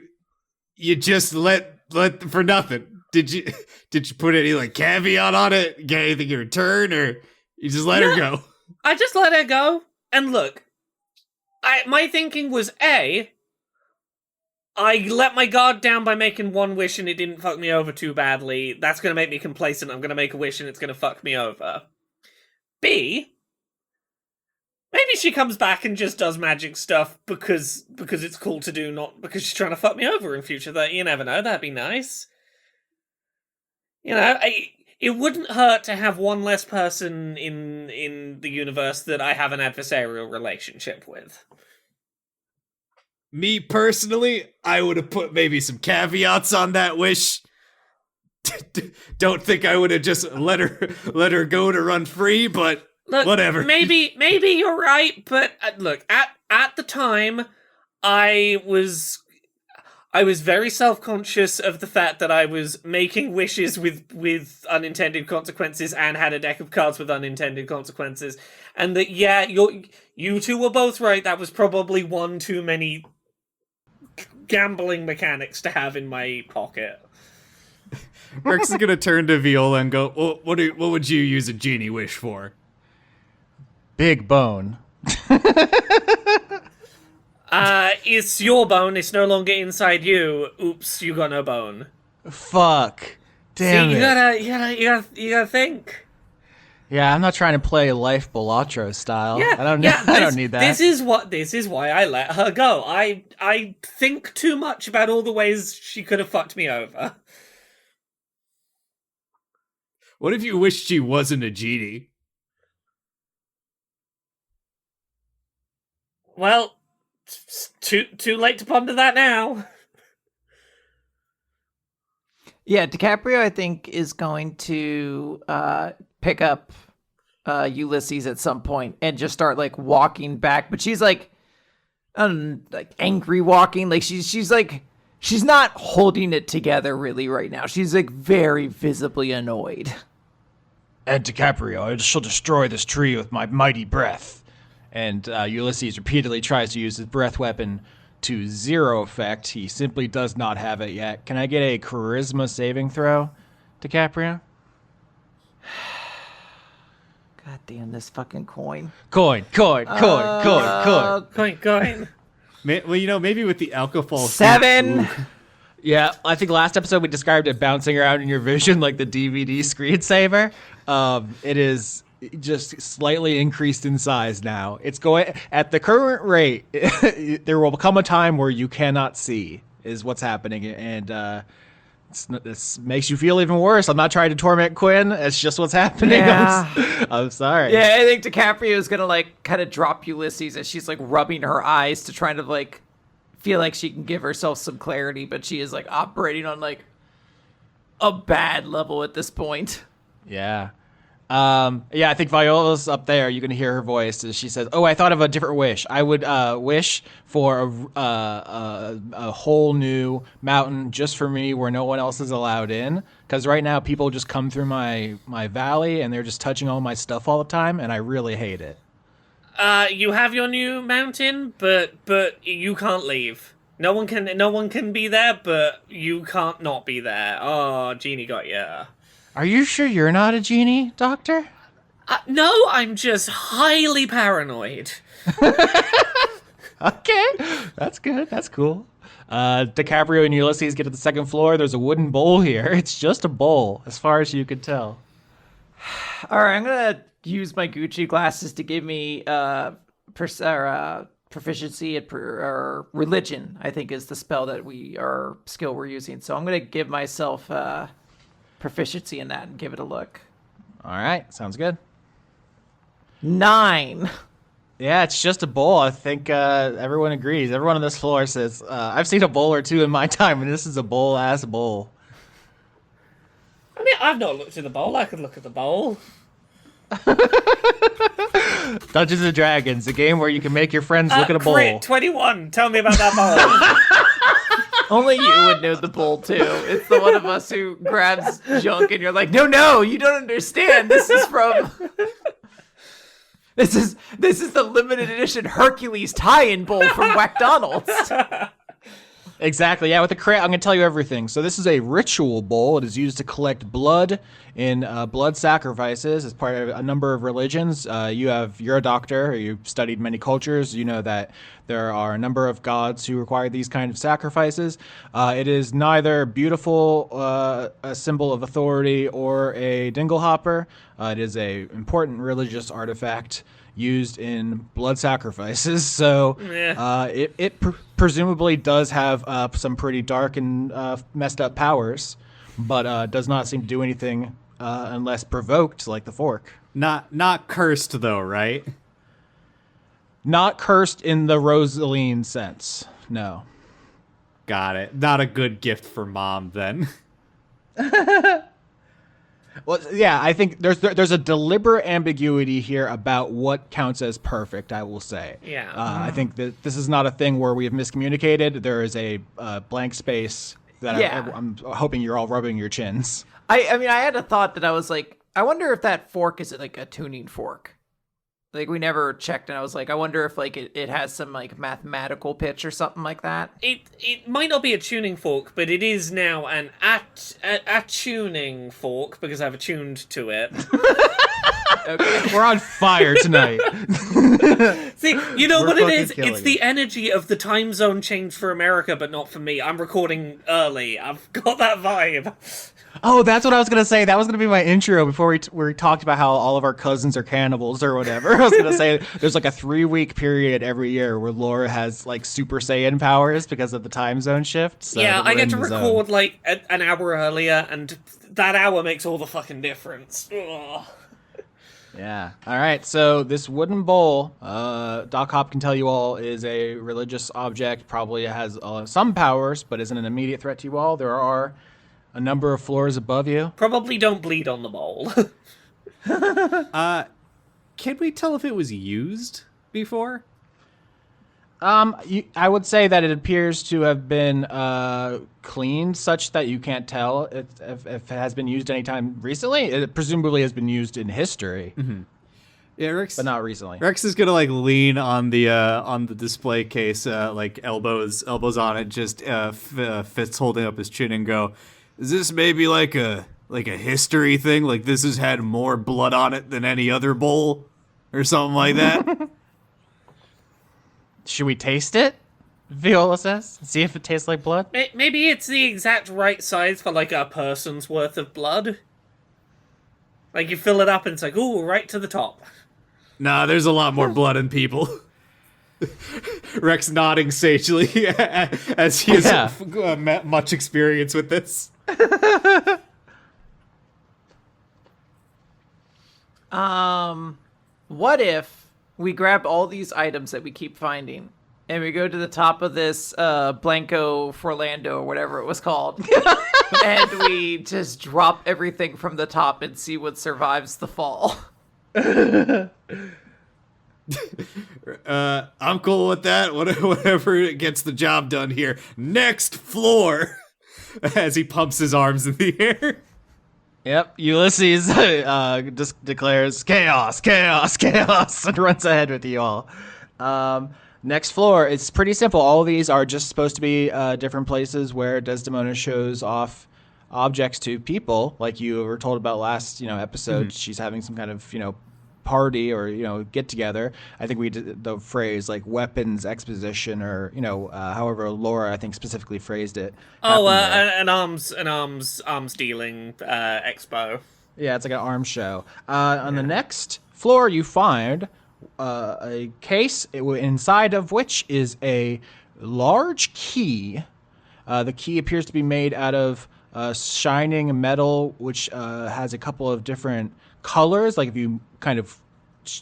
Speaker 2: just let for nothing. Did you put any like caveat on it? Get anything in return, or you just let her go?
Speaker 1: I just let her go. And look, my thinking was I let my guard down by making one wish and it didn't fuck me over too badly. That's gonna make me complacent. I'm gonna make a wish and it's gonna fuck me over. B, maybe she comes back and just does magic stuff because it's cool to do, not because she's trying to fuck me over in future. That you never know. That'd be nice. You know, it wouldn't hurt to have one less person in the universe that I have an adversarial relationship with.
Speaker 2: Me personally, I would have put maybe some caveats on that wish. Don't think I would have just let her go to run free, but
Speaker 1: look,
Speaker 2: whatever.
Speaker 1: Maybe you're right, but look, at the time, I was very self-conscious of the fact that I was making wishes with unintended consequences and had a deck of cards with unintended consequences, and that you two were both right. That was probably one too many gambling mechanics to have in my pocket.
Speaker 2: Rex is gonna turn to Viola and go, what would you use a genie wish for?
Speaker 3: Big bone.
Speaker 1: It's your bone. It's no longer inside you. Oops, you got no bone.
Speaker 3: Fuck. Damn
Speaker 1: See,
Speaker 3: it.
Speaker 1: you gotta think.
Speaker 3: Yeah, I'm not trying to play Life Belatro style.
Speaker 1: Yeah,
Speaker 3: I don't
Speaker 1: yeah,
Speaker 3: I don't need that.
Speaker 1: This is why I let her go. I think too much about all the ways she could have fucked me over.
Speaker 2: What if you wished she wasn't a genie?
Speaker 1: Well, too late to ponder that now.
Speaker 4: Yeah, DiCaprio, I think, is going to pick up Ulysses at some point and just start like walking back. But she's like angry walking. Like she's like she's not holding it together really right now. She's like very visibly annoyed.
Speaker 3: And DiCaprio, I shall destroy this tree with my mighty breath. And Ulysses repeatedly tries to use his breath weapon to zero effect. He simply does not have it yet. Can I get a charisma saving throw, DiCaprio?
Speaker 4: God damn this fucking coin.
Speaker 3: Coin.
Speaker 1: Coin.
Speaker 2: Well, maybe with the alcohol.
Speaker 4: 7.
Speaker 3: Yeah, I think last episode we described it bouncing around in your vision like the DVD screensaver. It is just slightly increased in size now. It's going at the current rate. There will come a time where you cannot see is what's happening, and this makes you feel even worse. I'm not trying to torment Quinn. It's just what's happening.
Speaker 4: Yeah.
Speaker 3: I'm sorry.
Speaker 4: Yeah, I think DiCaprio is gonna like kind of drop Ulysses as she's like rubbing her eyes to try to like feel like she can give herself some clarity, but she is like operating on like a bad level at this point.
Speaker 3: Yeah. Yeah, I think Viola's up there. You can hear her voice as she says, "Oh, I thought of a different wish. I would wish for a whole new mountain just for me, where no one else is allowed in. Because right now, people just come through my valley and they're just touching all my stuff all the time, and I really hate it."
Speaker 1: You have your new mountain, but you can't leave. No one can be there, but you can't not be there. Oh, Genie got ya.
Speaker 3: Are you sure you're not a genie, Doctor?
Speaker 1: No, I'm just highly paranoid.
Speaker 3: Okay, that's good. That's cool. DiCaprio and Ulysses get to the second floor. There's a wooden bowl here. It's just a bowl, as far as you could tell.
Speaker 4: All right, I'm gonna use my Gucci glasses to give me proficiency at or religion. I think is the spell that skill we're using. So I'm gonna give myself proficiency in that and give it a look.
Speaker 3: All right, sounds good.
Speaker 4: 9.
Speaker 3: Yeah, it's just a bowl. I think everyone agrees. Everyone on this floor says, I've seen a bowl or two in my time, and this is a bowl-ass bowl.
Speaker 1: I mean, I've not looked at the bowl. I could look at the bowl.
Speaker 3: Dungeons & Dragons, a game where you can make your friends look at a bowl.
Speaker 1: Crit 21. Tell me about that bowl.
Speaker 4: Only you would know the bowl too. It's the one of us who grabs junk and you're like, no, you don't understand. This is from. This is the limited edition Hercules tie-in bowl from McDonald's.
Speaker 3: Exactly. Yeah, with the crit, I'm going to tell you everything. So this is a ritual bowl. It is used to collect blood in blood sacrifices as part of a number of religions. You're a doctor. You've studied many cultures. You know that there are a number of gods who require these kind of sacrifices. It is neither beautiful, a symbol of authority, or a dingle hopper. It is a important religious artifact used in blood sacrifices, so it presumably does have some pretty dark and messed up powers, but does not seem to do anything unless provoked, like the fork.
Speaker 2: Not cursed though, right?
Speaker 3: Not cursed in the Rosaline sense, no.
Speaker 2: Got it. Not a good gift for mom then.
Speaker 3: Well, yeah, I think there's a deliberate ambiguity here about what counts as perfect, I will say.
Speaker 1: Yeah.
Speaker 3: I think that this is not a thing where we have miscommunicated. There is a blank space that I'm hoping you're all rubbing your chins.
Speaker 4: I mean, I had a thought that I was like, I wonder if that fork is like a tuning fork. Like, we never checked, and I was like, I wonder if like it has some like mathematical pitch or something like that.
Speaker 1: It might not be a tuning fork, but it is now an attuning fork because I've attuned to it.
Speaker 3: Okay. We're on fire tonight.
Speaker 1: See, you know what it is?
Speaker 3: killing
Speaker 1: It's the energy of the time zone change for America, but not for me. I'm recording early. I've got that vibe.
Speaker 3: Oh, that's what I was going to say. That was going to be my intro before we talked about how all of our cousins are cannibals or whatever. I was going to say there's like a 3-week period every year where Laura has like Super Saiyan powers because of the time zone shift. So
Speaker 1: Yeah, I get to
Speaker 3: we're in the
Speaker 1: record
Speaker 3: zone.
Speaker 1: like an hour earlier, and that hour makes all the fucking difference. Ugh.
Speaker 3: Yeah. All right. So this wooden bowl, Doc Hop can tell you all, is a religious object. Probably has some powers, but isn't an immediate threat to you all. There are a number of floors above you.
Speaker 1: Probably don't bleed on the bowl.
Speaker 2: Can we tell if it was used before?
Speaker 3: I would say that it appears to have been cleaned such that you can't tell if it has been used anytime recently. It presumably has been used in history,
Speaker 2: Yeah, Rex,
Speaker 3: but not recently.
Speaker 2: Rex is gonna like lean on the display case, like elbows on it, just fists holding up his chin, and go, "Is this maybe like a history thing? Like this has had more blood on it than any other bowl, or something like that?"
Speaker 3: Should we taste it? Viola says. See if it tastes like blood.
Speaker 1: Maybe it's the exact right size for like a person's worth of blood. Like you fill it up and it's like, ooh, right to the top.
Speaker 2: Nah, there's a lot more blood in people. Rex nodding sagely as he has much experience with this.
Speaker 4: What if we grab all these items that we keep finding And we go to the top of this Blanco Forlando or whatever it was called. And we just drop everything from the top and see what survives the fall.
Speaker 2: I'm cool with that. Whatever gets the job done here. Next floor. As he pumps his arms in the air.
Speaker 3: Yep, Ulysses just declares chaos, chaos, chaos, and runs ahead with you all. Next floor, it's pretty simple. All of these are just supposed to be different places where Desdemona shows off objects to people, like you were told about last, episode. She's having some kind of, party or get together. I think we did the phrase like weapons exposition or however Laura I think specifically phrased it.
Speaker 1: An arms dealing expo.
Speaker 3: Yeah, it's like an arms show. On the next floor, you find a case inside of which is a large key. The key appears to be made out of shining metal, which has a couple of different colors. Like if you kind of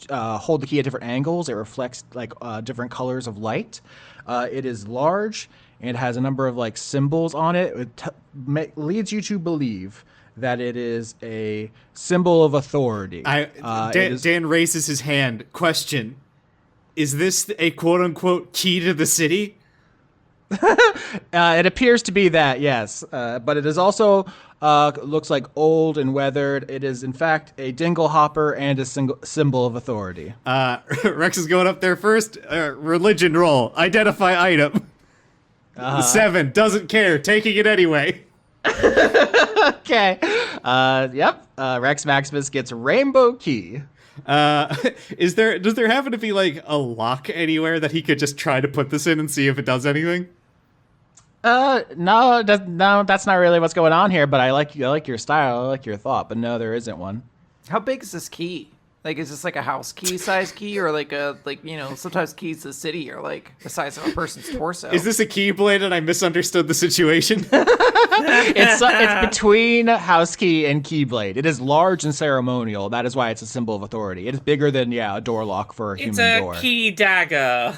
Speaker 3: hold the key at different angles, it reflects like different colors of light. It is large and has a number of like symbols on it. It leads you to believe that it is a symbol of authority.
Speaker 2: Dan raises his hand. Question: is this a quote-unquote key to the city?
Speaker 3: It appears to be that, yes. But it is also looks like old and weathered. It is, in fact, a dingle hopper and a symbol of authority.
Speaker 2: Rex is going up there first. Religion roll. Identify item. 7. Doesn't care. Taking it anyway.
Speaker 3: Okay. Yep. Rex Maximus gets a rainbow key.
Speaker 2: Does there happen to be like a lock anywhere that he could just try to put this in and see if it does anything?
Speaker 3: No, that's not really what's going on here, but I like your style, I like your thought, but no, there isn't one.
Speaker 4: How big is this key? Like, is this like a house key size key, or sometimes keys to the city are like the size of a person's torso?
Speaker 2: Is this a keyblade and I misunderstood the situation?
Speaker 3: It's between house key and keyblade. It is large and ceremonial. That is why it's a symbol of authority. It is bigger than a door lock for a human door.
Speaker 1: It's a key dagger.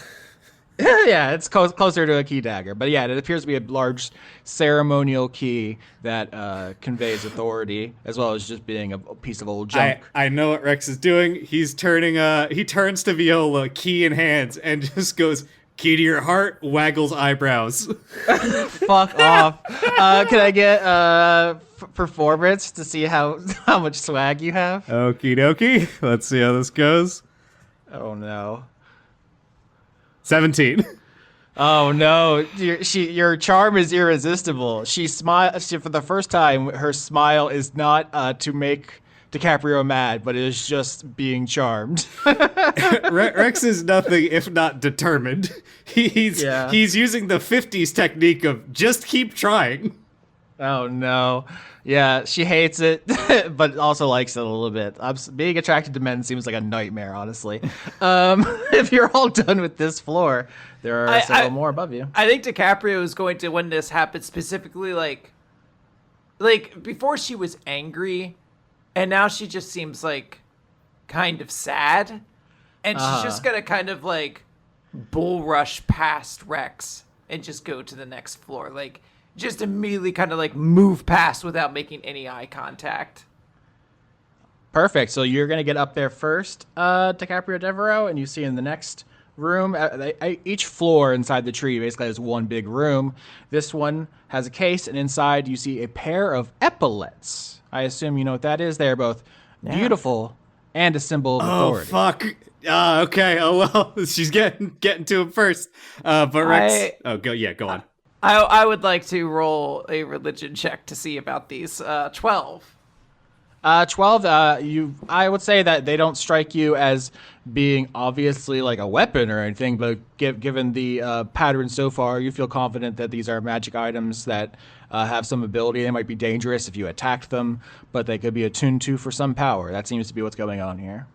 Speaker 3: Yeah, it's closer to a key dagger. But yeah, it appears to be a large ceremonial key that conveys authority, as well as just being a piece of old junk.
Speaker 2: I know what Rex is doing. He turns to Viola, key in hands, and just goes, key to your heart, waggles eyebrows.
Speaker 3: Fuck off. Can I get performance to see how much swag you have?
Speaker 2: Okie dokie. Let's see how this goes.
Speaker 3: Oh, no.
Speaker 2: 17.
Speaker 3: Oh no, your charm is irresistible. She smiles for the first time. Her smile is not to make DiCaprio mad, but it is just being charmed.
Speaker 2: Rex is nothing if not determined. He's using the 50s technique of just keep trying.
Speaker 3: Oh no. Yeah, she hates it, but also likes it a little bit. Being attracted to men seems like a nightmare, honestly. If you're all done with this floor, there are several more above you.
Speaker 4: I think DiCaprio is going to, when this happens, specifically like before she was angry, and now she just seems like kind of sad, and she's just gonna kind of like bull rush past Rex and just go to the next floor, like. Just immediately kind of like move past without making any eye contact.
Speaker 3: Perfect. So you're going to get up there first, DiCaprio Devereaux, and you see in the next room, each floor inside the tree basically has one big room. This one has a case, and inside you see a pair of epaulettes. I assume you know what that is. They're both beautiful and a symbol of authority.
Speaker 2: Oh, fuck. Okay. Oh, well, she's getting to him first. But Rex... go on.
Speaker 4: I would like to roll a religion check to see about these. 12.
Speaker 3: 12, I would say that they don't strike you as being obviously like a weapon or anything, but given the pattern so far, you feel confident that these are magic items that have some ability. They might be dangerous if you attacked them, but they could be attuned to for some power. That seems to be what's going on here.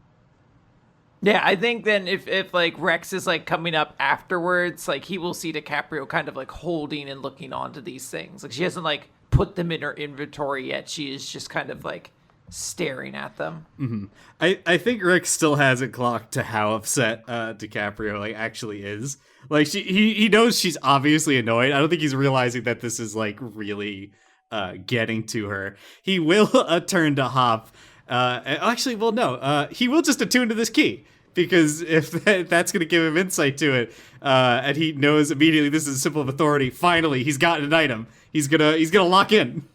Speaker 4: Yeah, I think then if like Rex is like coming up afterwards, like he will see DiCaprio kind of like holding and looking onto these things. Like she hasn't like put them in her inventory yet. She is just kind of like staring at them.
Speaker 2: I think Rick still hasn't clocked to how upset DiCaprio like actually is. Like he knows she's obviously annoyed. I don't think he's realizing that this is like really getting to her. He will turn to Hop. Actually, well, no. He will just attune to this key because if that's going to give him insight to it, and he knows immediately this is a symbol of authority. Finally, he's gotten an item. He's gonna lock in.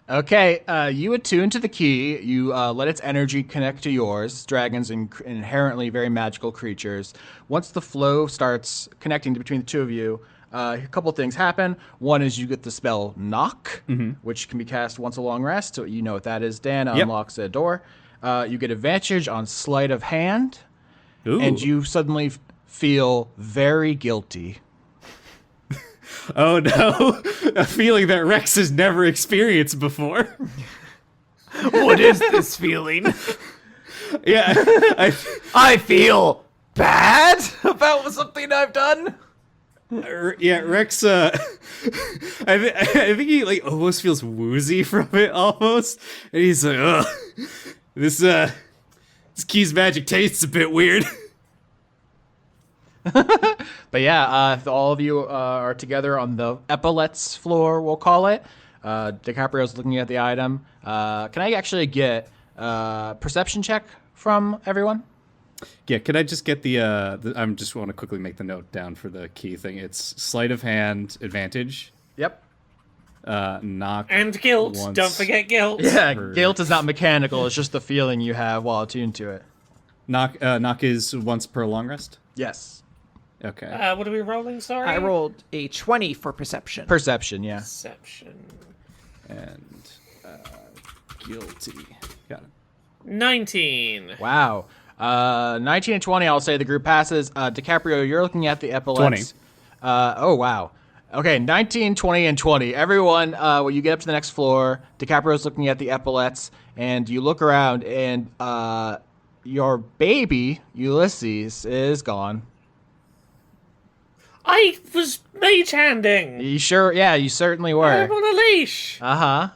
Speaker 3: Okay, you attune to the key. You let its energy connect to yours. Dragons are inherently very magical creatures. Once the flow starts connecting between the two of you, a couple things happen. One is you get the spell Knock, which can be cast once a long rest. So you know what that is, Dan. Unlocks a door. You get advantage on sleight of hand.
Speaker 2: Ooh.
Speaker 3: And you suddenly feel very guilty.
Speaker 2: Oh no, a feeling that Rex has never experienced before.
Speaker 4: What is this feeling?
Speaker 2: Yeah,
Speaker 4: I feel bad about something I've done.
Speaker 2: yeah, Rex. I think he like almost feels woozy from it, almost, and he's like, "Ugh, this key's magic tastes a bit weird."
Speaker 3: But yeah, if all of you are together on the epaulettes floor, we'll call it. DiCaprio's looking at the item. Can I actually get perception check from everyone?
Speaker 2: Yeah, could I just get the I just want to quickly make the note down for the key thing. It's sleight of hand advantage.
Speaker 3: Yep.
Speaker 2: Knock.
Speaker 1: And guilt.
Speaker 2: once
Speaker 1: Don't forget guilt.
Speaker 3: Yeah,
Speaker 2: per-
Speaker 3: guilt is not mechanical. It's just the feeling you have while attuned to it.
Speaker 2: Knock is once per long rest.
Speaker 3: Yes.
Speaker 2: Okay.
Speaker 1: What are we rolling, sorry?
Speaker 4: I rolled a 20 for perception.
Speaker 3: Perception, yeah.
Speaker 1: Perception.
Speaker 2: And guilty. Got it.
Speaker 1: 19.
Speaker 3: Wow. 19 and 20, I'll say the group passes. DiCaprio, you're looking at the epaulettes.
Speaker 2: 20.
Speaker 3: Oh, wow. Okay, 19, 20, and 20. Everyone, when you get up to the next floor, DiCaprio's looking at the epaulettes, and you look around, and your baby, Ulysses, is gone.
Speaker 1: I was mage handing.
Speaker 3: You sure? Yeah, you certainly
Speaker 1: I'm
Speaker 3: were.
Speaker 1: on a leash.
Speaker 3: Uh-huh.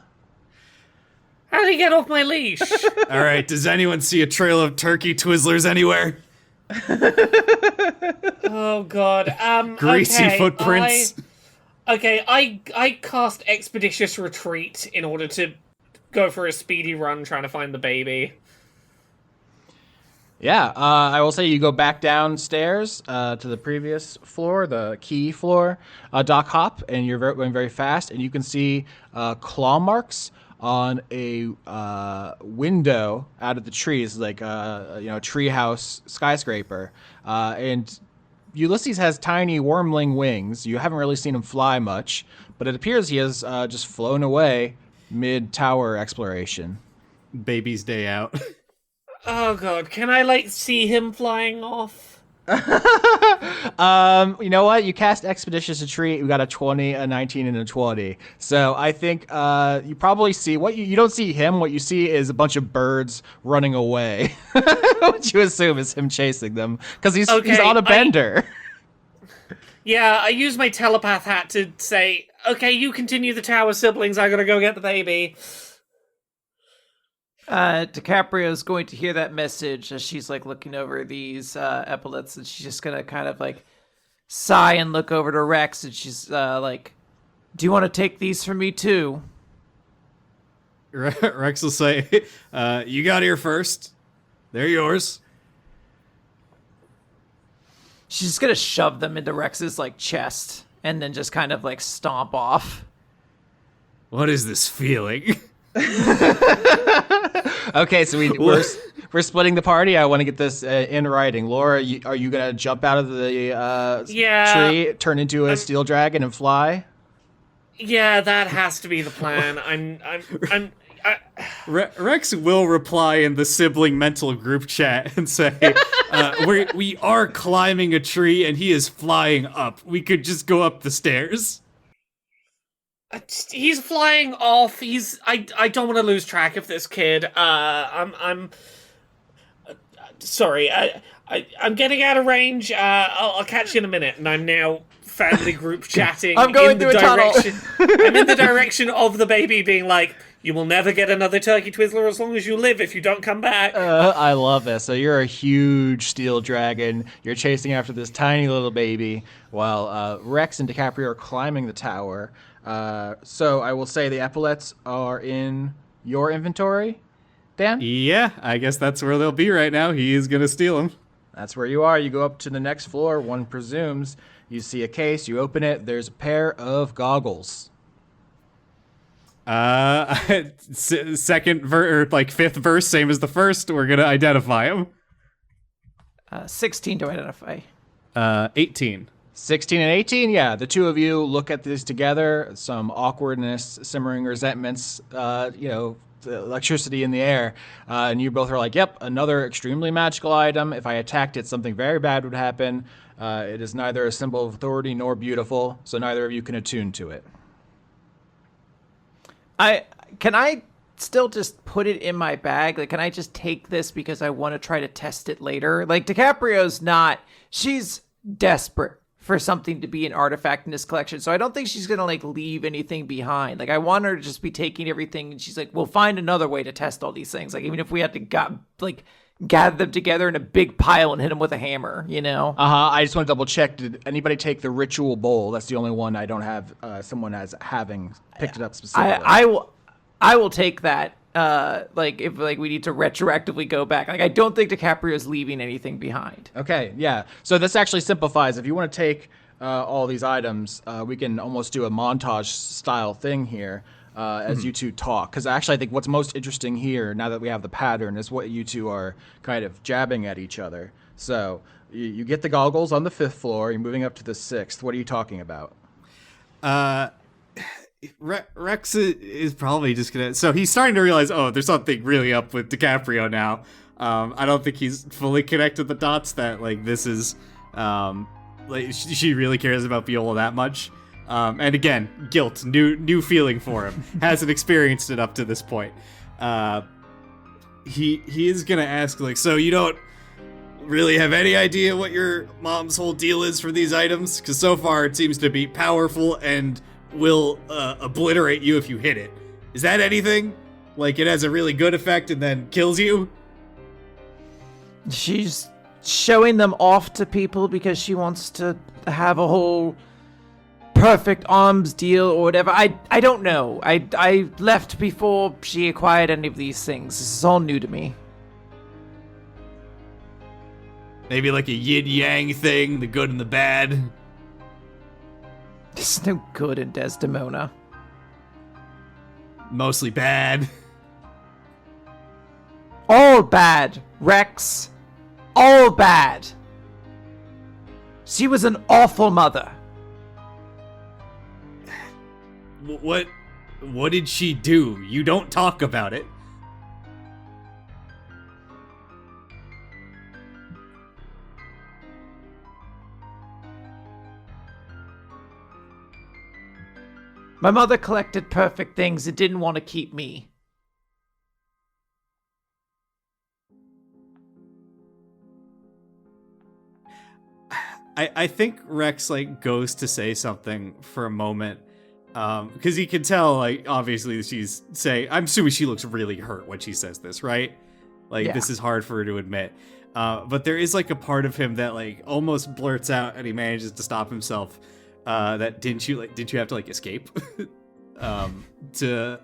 Speaker 1: How did he get off my leash?
Speaker 2: All right. Does anyone see a trail of turkey Twizzlers anywhere?
Speaker 1: Oh god.
Speaker 2: Greasy
Speaker 1: okay,
Speaker 2: footprints.
Speaker 1: I cast Expeditious Retreat in order to go for a speedy run trying to find the baby.
Speaker 3: Yeah, I will say you go back downstairs to the previous floor, the key floor, Doc Hop, and you're going very fast, and you can see claw marks on a window out of the trees, like tree house skyscraper. And Ulysses has tiny wormling wings. You haven't really seen him fly much, but it appears he has just flown away mid-tower exploration.
Speaker 2: Baby's day out.
Speaker 1: Oh god, can I see him flying off?
Speaker 3: You know what? You cast Expeditious Retreat. We got a 20, a 19, and a 20. So I think you probably see what you don't see him. What you see is a bunch of birds running away, which you assume is him chasing them because he's on a bender.
Speaker 1: Yeah, I use my telepath hat to say, okay, you continue the tower, siblings. I gotta go get the baby.
Speaker 4: DiCaprio's going to hear that message as she's looking over these epaulettes, and she's just gonna kind of sigh and look over to Rex, and she's do you want to take these from me too?
Speaker 2: Rex will say, you got here first. They're yours.
Speaker 4: She's just gonna shove them into Rex's chest and then just kind of stomp off.
Speaker 2: What is this feeling?
Speaker 3: Okay, so we're splitting the party. I want to get this in writing. Laura, are you gonna jump out of the tree, turn into a steel dragon, and fly?
Speaker 1: Yeah, that has to be the plan.
Speaker 2: Rex will reply in the sibling mental group chat and say, we are climbing a tree and he is flying up. We could just go up the stairs.
Speaker 1: He's flying off. I don't want to lose track of this kid. I'm sorry. I'm getting out of range. I'll catch you in a minute. And I'm now family group chatting.
Speaker 4: I'm going through a tunnel.
Speaker 1: I'm in the direction of the baby being like, You will never get another turkey Twizzler as long as you live if you don't come back.
Speaker 3: I love this. So you're a huge steel dragon. You're chasing after this tiny little baby while Rex and DiCaprio are climbing the tower. So I will say the epaulettes are in your inventory, Dan?
Speaker 2: Yeah, I guess that's where they'll be right now. He is gonna steal them.
Speaker 3: That's where you are. You go up to the next floor, one presumes. You see a case, you open it, there's a pair of goggles.
Speaker 2: Second or like fifth verse, same as the first. We're gonna identify him.
Speaker 4: 16 to identify.
Speaker 2: 18.
Speaker 3: 16 and 18, yeah. The two of you look at this together, some awkwardness, simmering resentments, the electricity in the air, and you both are like, yep, another extremely magical item. If I attacked it, something very bad would happen. It is neither a symbol of authority nor beautiful, so neither of you can attune to it.
Speaker 4: Can I still just put it in my bag? Like, can I just take this because I want to try to test it later? Like, DiCaprio's not, she's desperate for something to be an artifact in this collection. So I don't think she's going to like leave anything behind. Like, I want her to just be taking everything, and she's like, we'll find another way to test all these things. Like, even if we had to gather them together in a big pile and hit them with a hammer, you know?
Speaker 3: I just want to double check. Did anybody take the ritual bowl? That's the only one I don't have someone as having picked it up specifically.
Speaker 4: I will take that. If we need to retroactively go back. Like, I don't think DiCaprio's leaving anything behind.
Speaker 3: Okay, yeah. So this actually simplifies. If you want to take all these items, we can almost do a montage style thing here as you two talk. Because actually, I think what's most interesting here, now that we have the pattern, is what you two are kind of jabbing at each other. So you get the goggles on the 5th floor. You're moving up to the 6th. What are you talking about?
Speaker 2: Rex is probably just gonna. So he's starting to realize, oh, there's something really up with DiCaprio now. I don't think he's fully connected the dots that like this is, she really cares about Viola that much. And again, guilt, new feeling for him. Hasn't experienced it up to this point. He is gonna ask like, so you don't really have any idea what your mom's whole deal is for these items? Because so far it seems to be powerful and will obliterate you if you hit it. Is that anything? Like it has a really good effect and then kills you?
Speaker 4: She's showing them off to people because she wants to have a whole perfect arms deal or whatever. I don't know. I left before she acquired any of these things. This is all new to me.
Speaker 2: Maybe like a yin-yang thing, the good and the bad.
Speaker 4: There's no good in Desdemona.
Speaker 2: Mostly bad.
Speaker 4: All bad, Rex. All bad. She was an awful mother.
Speaker 2: What did she do? You don't talk about it.
Speaker 4: My mother collected perfect things and didn't want to keep me.
Speaker 2: I think Rex like goes to say something for a moment, because he can tell like obviously she's saying. I'm assuming she looks really hurt when she says this, right? Like
Speaker 4: Yeah.
Speaker 2: This is hard for her to admit, but there is like a part of him that like almost blurts out, and he manages to stop himself. That didn't you have to like escape, to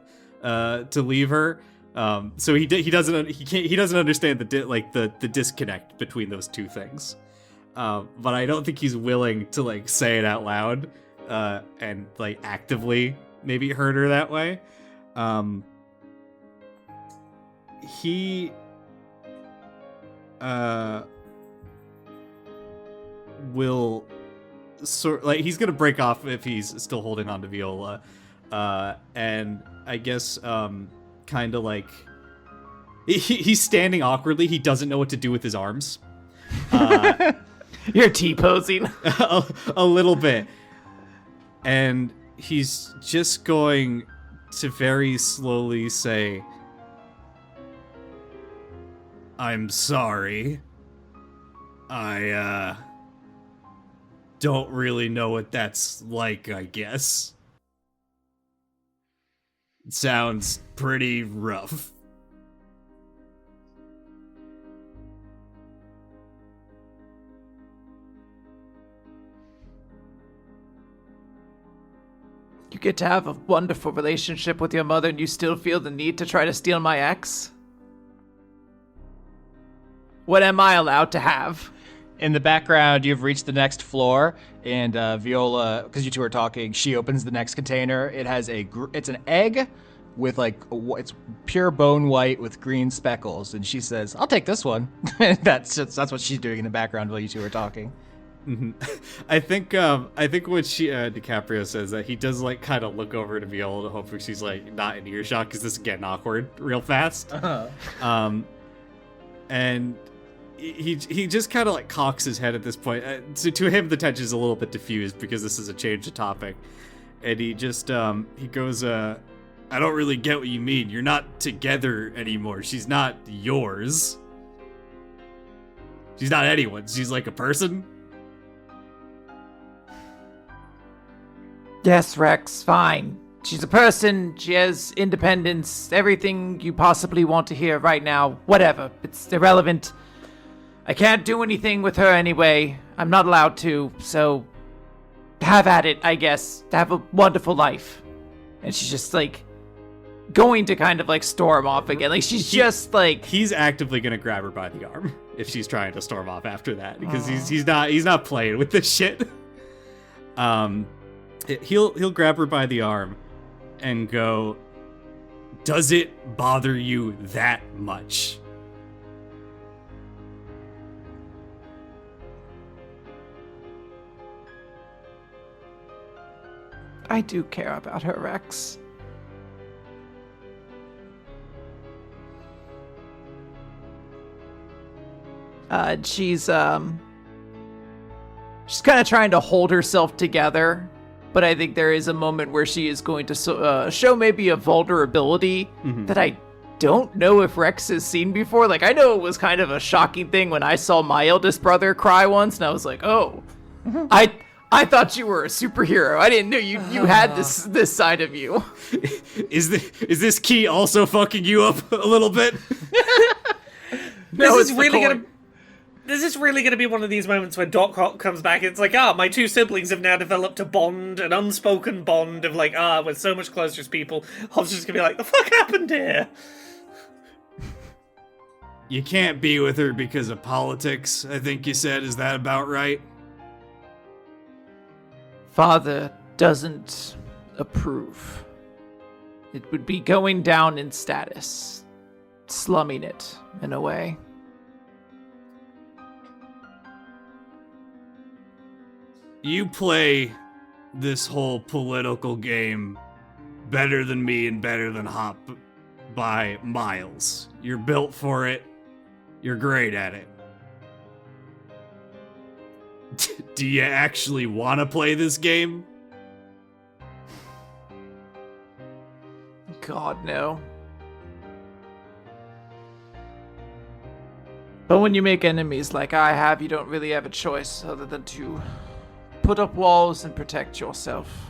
Speaker 2: leave her? So he doesn't understand the disconnect between those two things. But I don't think he's willing to like say it out loud, and like actively maybe hurt her that way. He will he's gonna break off if he's still holding on to Viola, and I guess kind of like he's standing awkwardly. He doesn't know what to do with his arms.
Speaker 4: You're T-posing.
Speaker 2: a little bit, and he's just going to very slowly say, "I'm sorry. I don't really know what that's like, I guess." sounds pretty rough.
Speaker 4: You get to have a wonderful relationship with your mother and you still feel the need to try to steal my ex? What am I allowed to have?
Speaker 3: In the background, you've reached the next floor, and Viola, because you two are talking, she opens the next container. It has it's an egg with it's pure bone white with green speckles, and she says, "I'll take this one." That's what she's doing in the background while you two are talking.
Speaker 2: Mm-hmm. I think when DiCaprio says that, he does like kind of look over to Viola to hope she's like not in earshot, because this is getting awkward real fast.
Speaker 3: Uh-huh.
Speaker 2: And he just kind of like cocks his head at this point. So to him, the tension is a little bit diffused because this is a change of topic, and he just he goes, "I don't really get what you mean. You're not together anymore. She's not yours. She's not anyone's. She's like a person."
Speaker 4: Yes, Rex, fine. She's a person, she has independence, everything you possibly want to hear right now. Whatever, it's irrelevant. I can't do anything with her anyway. I'm not allowed to, so have at it, I guess. Have a wonderful life. And she's just like going to kind of like storm off again. Like she's just like
Speaker 2: he's actively gonna grab her by the arm if she's trying to storm off after that, because he's not playing with this shit. He'll grab her by the arm and go, "Does it bother you that much?"
Speaker 4: I do care about her, Rex. She's kind of trying to hold herself together, but I think there is a moment where she is going to show maybe a vulnerability that I don't know if Rex has seen before. Like, I know it was kind of a shocking thing when I saw my eldest brother cry once, and I was like, oh, I thought you were a superhero. I didn't know you had this side of you.
Speaker 2: Is this key also fucking you up a little bit?
Speaker 1: This is really gonna be one of these moments where Doc Ock comes back and it's like, my two siblings have now developed a bond, an unspoken bond of like, we're so much closer as people. Hobbs just gonna be like, the fuck happened here?
Speaker 2: You can't be with her because of politics, I think you said. Is that about right?
Speaker 4: Father doesn't approve. It would be going down in status, slumming it in a way.
Speaker 2: You play this whole political game better than me and better than Hop by miles. You're built for it. You're great at it. Do you actually want to play this game?
Speaker 4: God, no. But when you make enemies like I have, you don't really have a choice other than to put up walls and protect yourself.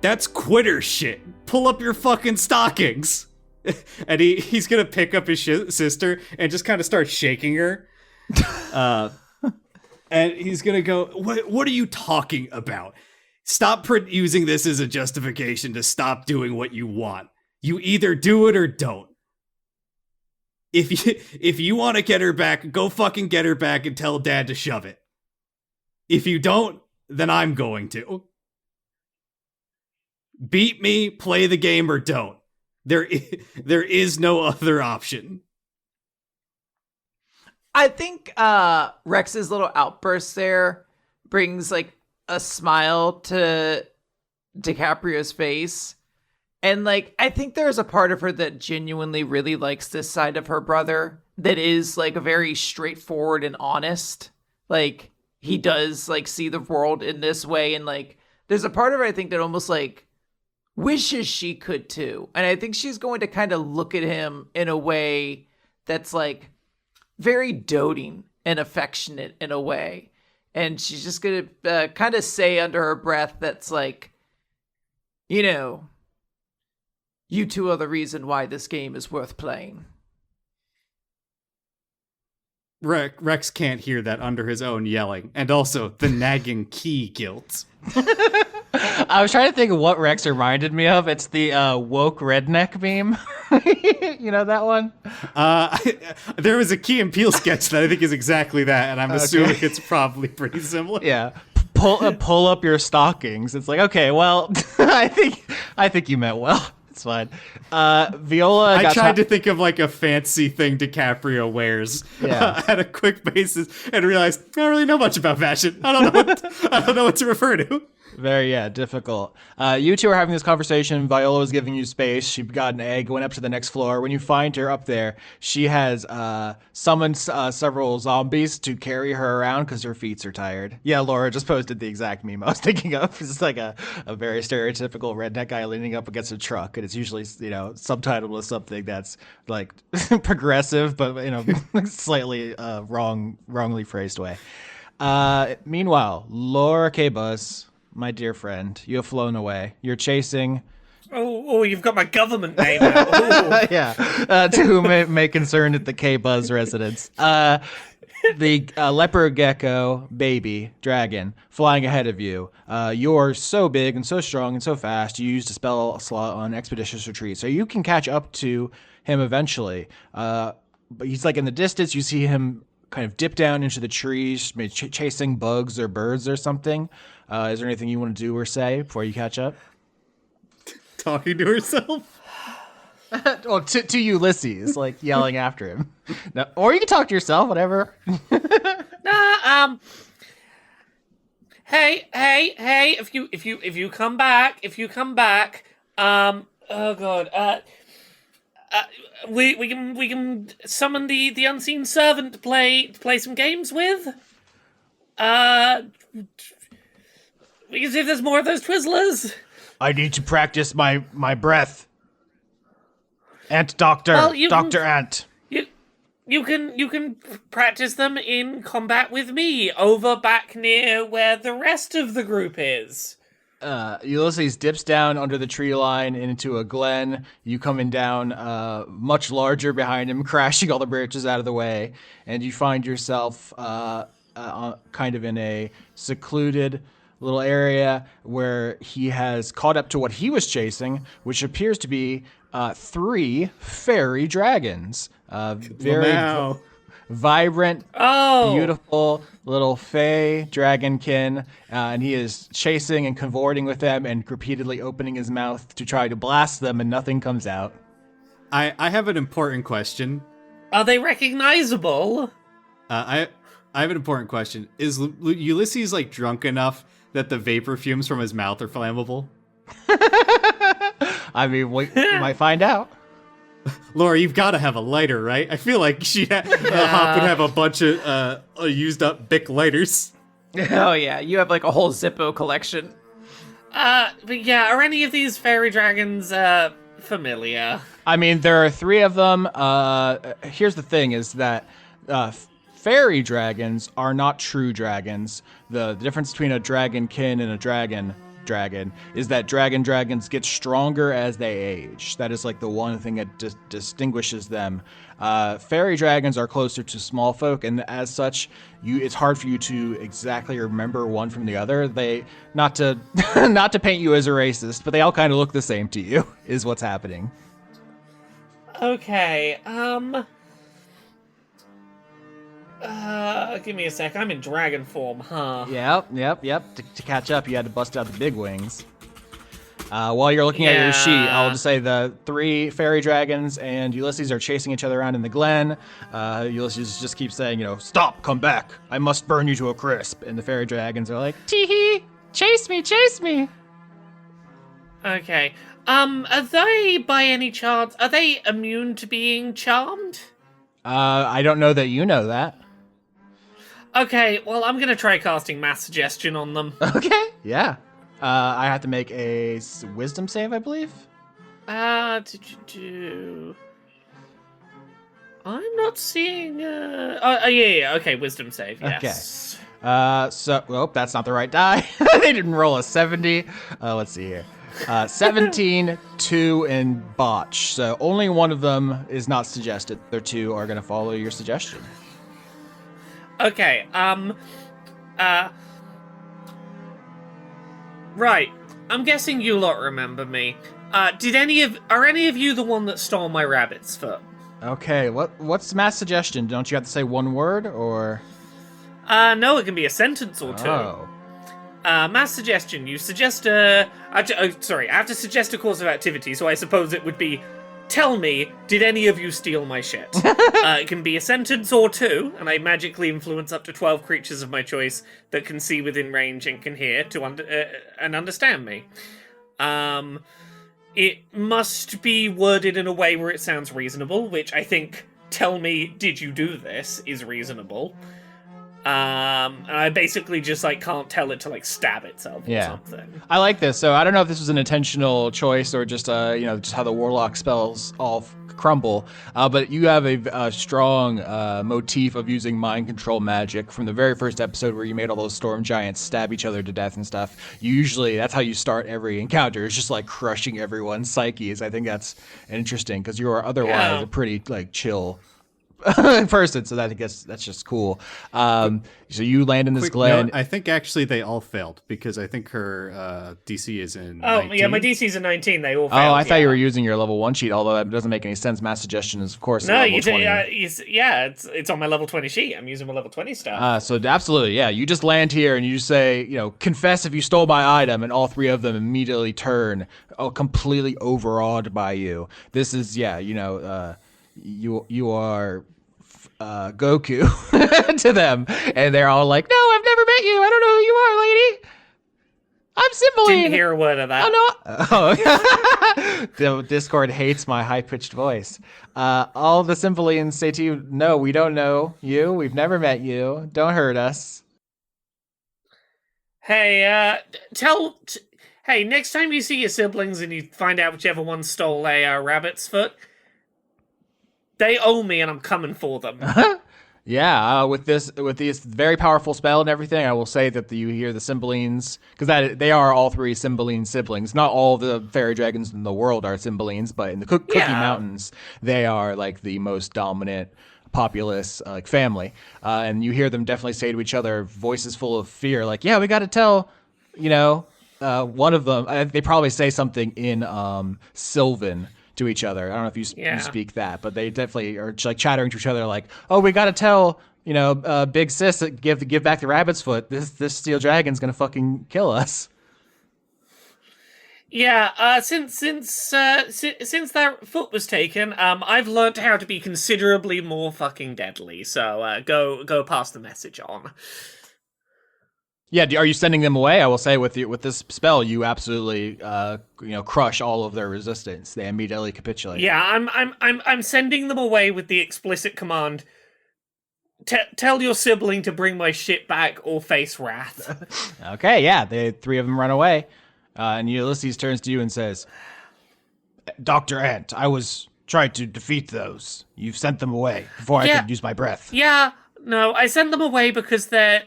Speaker 2: That's quitter shit. Pull up your fucking stockings. And he's gonna pick up his sister and just kind of start shaking her. And he's gonna go, what are you talking about? Stop using this as a justification to stop doing what you want. You either do it or don't. If you want to get her back, go fucking get her back and tell Dad to shove it. If you don't, then I'm going to. Beat me, play the game, or don't. There is no other option.
Speaker 4: I think Rex's little outburst there brings like a smile to DiCaprio's face. And like, I think there's a part of her that genuinely really likes this side of her brother that is like very straightforward and honest. Like, he does like see the world in this way. And like, there's a part of her, I think, that almost like wishes she could too. And I think she's going to kind of look at him in a way that's like very doting and affectionate in a way. and she's just gonna kind of say under her breath that's like, you know, you two are the reason why this game is worth playing.
Speaker 2: Rex can't hear that under his own yelling, and also the nagging key guilt.
Speaker 3: I was trying to think of what Rex reminded me of. It's the woke redneck meme. You know that one?
Speaker 2: There was a Key and Peele sketch that I think is exactly that, and I'm assuming it's probably pretty similar.
Speaker 3: Yeah. Pull up your stockings. It's like, okay, well, I think you meant well. It's fine. Viola.
Speaker 2: I tried to think of like a fancy thing DiCaprio wears at a quick basis, and realized I don't really know much about fashion. I don't know what to refer to.
Speaker 3: Very, difficult. You two are having this conversation. Viola was giving you space. She got an egg, went up to the next floor. When you find her up there, she has summoned several zombies to carry her around because her feet are tired. Yeah, Laura just posted the exact meme I was thinking of. It's like a very stereotypical redneck guy leaning up against a truck, and it's usually, subtitled with something that's like progressive, but slightly wrongly phrased way. Meanwhile, Laura K. Buzz, my dear friend, you have flown away. You're chasing.
Speaker 1: Oh, you've got my government name out.
Speaker 3: To whom may concern at the K Buzz residence. The leopard gecko baby dragon flying ahead of you. You're so big and so strong and so fast. You used a spell slot on expeditious retreat, so you can catch up to him eventually. But he's like in the distance. You see him kind of dip down into the trees, maybe chasing bugs or birds or something. Is there anything you want to do or say before you catch up?
Speaker 2: Talking to herself?
Speaker 3: Well, to Ulysses, like yelling after him. No, or you can talk to yourself, whatever.
Speaker 1: Hey, if you come back, oh god, we can summon the unseen servant to play some games with. We can see if there's more of those Twizzlers.
Speaker 3: I need to practice my breath. Ant Doctor,
Speaker 1: Well,
Speaker 3: Dr. Ant.
Speaker 1: You can practice them in combat with me over back near where the rest of the group is.
Speaker 3: Ulysses dips down under the tree line into a glen. You coming down much larger behind him, crashing all the branches out of the way, and you find yourself kind of in a secluded little area where he has caught up to what he was chasing, which appears to be 3 fairy dragons. Very vibrant, beautiful little fey dragonkin, and he is chasing and cavorting with them and repeatedly opening his mouth to try to blast them, and nothing comes out.
Speaker 2: I have an important question.
Speaker 1: Are they recognizable?
Speaker 2: I have an important question. Is Ulysses like drunk enough that the vapor fumes from his mouth are flammable?
Speaker 3: I mean, we might find out.
Speaker 2: Laura, you've got to have a lighter, right? I feel like Hop would have a bunch of used up Bic lighters.
Speaker 4: Oh yeah, you have like a whole Zippo collection.
Speaker 1: But yeah, are any of these fairy dragons familiar?
Speaker 3: I mean, there are 3 of them. Here's the thing: is that fairy dragons are not true dragons. The difference between a dragonkin and a dragon is that dragons get stronger as they age. That is like the one thing that distinguishes them. Fairy dragons are closer to small folk, and as such, it's hard for you to exactly remember one from the other. They not to paint you as a racist, but they all kind of look the same to you. Is what's happening.
Speaker 1: Okay. Give me a sec. I'm in dragon form, huh?
Speaker 3: Yep. To catch up, you had to bust out the big wings. While you're looking at your sheet, I'll just say the 3 fairy dragons and Ulysses are chasing each other around in the glen. Ulysses just keeps saying, stop, come back. I must burn you to a crisp. And the fairy dragons are like, tee-hee, chase me.
Speaker 1: Okay. Are they, by any chance, are they immune to being charmed?
Speaker 3: I don't know that you know that.
Speaker 1: Okay, well, I'm gonna try casting Mass Suggestion on them.
Speaker 3: Okay, yeah. I have to make a wisdom save, I believe.
Speaker 1: I'm not seeing. Yeah. Okay, wisdom save. Yes.
Speaker 3: That's not the right die. They didn't roll a 70. Let's see here. 17, 2, and botch. So only one of them is not suggested. The other two are going to follow your suggestion.
Speaker 1: Okay, right. I'm guessing you lot remember me. Are any of you the one that stole my rabbit's foot?
Speaker 3: Okay, what's mass suggestion? Don't you have to say one word, or?
Speaker 1: No, it can be a sentence or two.
Speaker 3: Oh.
Speaker 1: Mass suggestion. You suggest I have to suggest a course of activity, so I suppose it would be, tell me, did any of you steal my shit? It can be a sentence or two, and I magically influence up to 12 creatures of my choice that can see within range and can hear and understand me. It must be worded in a way where it sounds reasonable, which I think, tell me, did you do this, is reasonable. And I basically just, can't tell it to, stab itself or something.
Speaker 3: I like this. So I don't know if this was an intentional choice or just, just how the warlock spells all crumble. But you have a strong motif of using mind control magic from the very first episode where you made all those storm giants stab each other to death and stuff. Usually, that's how you start every encounter. It's just, crushing everyone's psyches. I think that's interesting because you are otherwise a pretty, chill person, so that's just cool. So you land in this glen.
Speaker 2: I think actually they all failed because I think her DC is in 19.
Speaker 1: Yeah, my DC's a 19. They all failed.
Speaker 3: Oh, I thought you were using your level 1 sheet, although that doesn't make any sense. Mass suggestion is, of course,
Speaker 1: no,
Speaker 3: level 20.
Speaker 1: It's on my level 20 sheet. I'm using my level 20 stuff.
Speaker 3: So absolutely, yeah. You just land here and you just say, confess if you stole my item, and all three of them immediately turn completely overawed by you. This is, you are Goku to them, and they're all like, "No, I've never met you. I don't know who you are, lady. I'm Cymbeline."
Speaker 1: Didn't hear a word of that.
Speaker 3: Oh no! The Discord hates my high-pitched voice. All the Cymbalines say to you, "No, we don't know you. We've never met you. Don't hurt us."
Speaker 1: Hey, hey, next time you see your siblings and you find out whichever one stole a rabbit's foot, they owe me, and I'm coming for them.
Speaker 3: Yeah, with this very powerful spell and everything, I will say that you hear the Cymbalines, because they are all three Cymbaline siblings. Not all the fairy dragons in the world are Cymbalines, but in the Cookie Mountains, they are the most dominant populous family. And you hear them definitely say to each other, voices full of fear, yeah, we got to tell, one of them. They probably say something in Sylvan to each other. I don't know if you speak that, but they definitely are chattering to each other oh, we got to tell, big sis that give back the rabbit's foot. This steel dragon's going to fucking kill us.
Speaker 1: Yeah, since that foot was taken, I've learnt how to be considerably more fucking deadly. So go pass the message on.
Speaker 3: Yeah, are you sending them away? I will say with this spell, you absolutely crush all of their resistance. They immediately capitulate.
Speaker 1: Yeah, I'm sending them away with the explicit command: tell your sibling to bring my shit back or face wrath.
Speaker 3: Okay, yeah, the three of them run away, and Ulysses turns to you and says, "Dr. Ant, I was trying to defeat those. You've sent them away before I could use my breath."
Speaker 1: Yeah, no, I sent them away because they're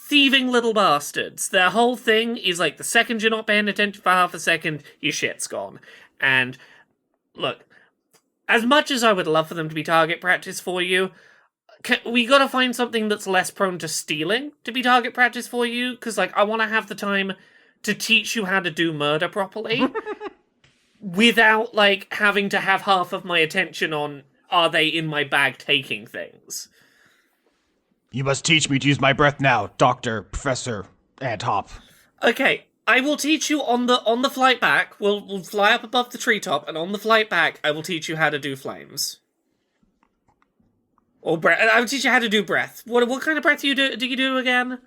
Speaker 1: thieving little bastards. Their whole thing is the second you're not paying attention for half a second, your shit's gone. And look, as much as I would love for them to be target practice for you, we gotta find something that's less prone to stealing to be target practice for you, because I want to have the time to teach you how to do murder properly without having to have half of my attention on, are they in my bag taking things?
Speaker 3: You must teach me to use my breath now, Dr. Professor Anthop.
Speaker 1: Okay, I will teach you on the flight back. We'll fly up above the treetop, and on the flight back, I will teach you how to do flames. Or breath. I will teach you how to do breath. What kind of breath do you do again?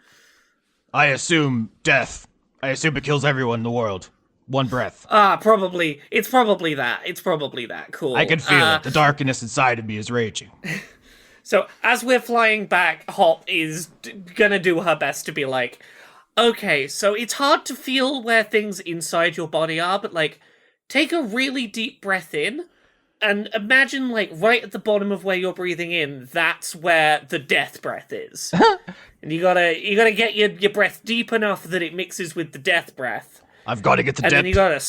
Speaker 3: I assume death. I assume it kills everyone in the world. One breath.
Speaker 1: Probably. It's probably that. It's probably that. Cool.
Speaker 3: I can feel it. The darkness inside of me is raging.
Speaker 1: So, as we're flying back, Hop is gonna do her best to be okay, so it's hard to feel where things inside your body are, but take a really deep breath in, and imagine like right at the bottom of where you're breathing in, that's where the death breath is. And you gotta get your breath deep enough that it mixes with the death breath.
Speaker 3: I've got to get
Speaker 1: And then you gotta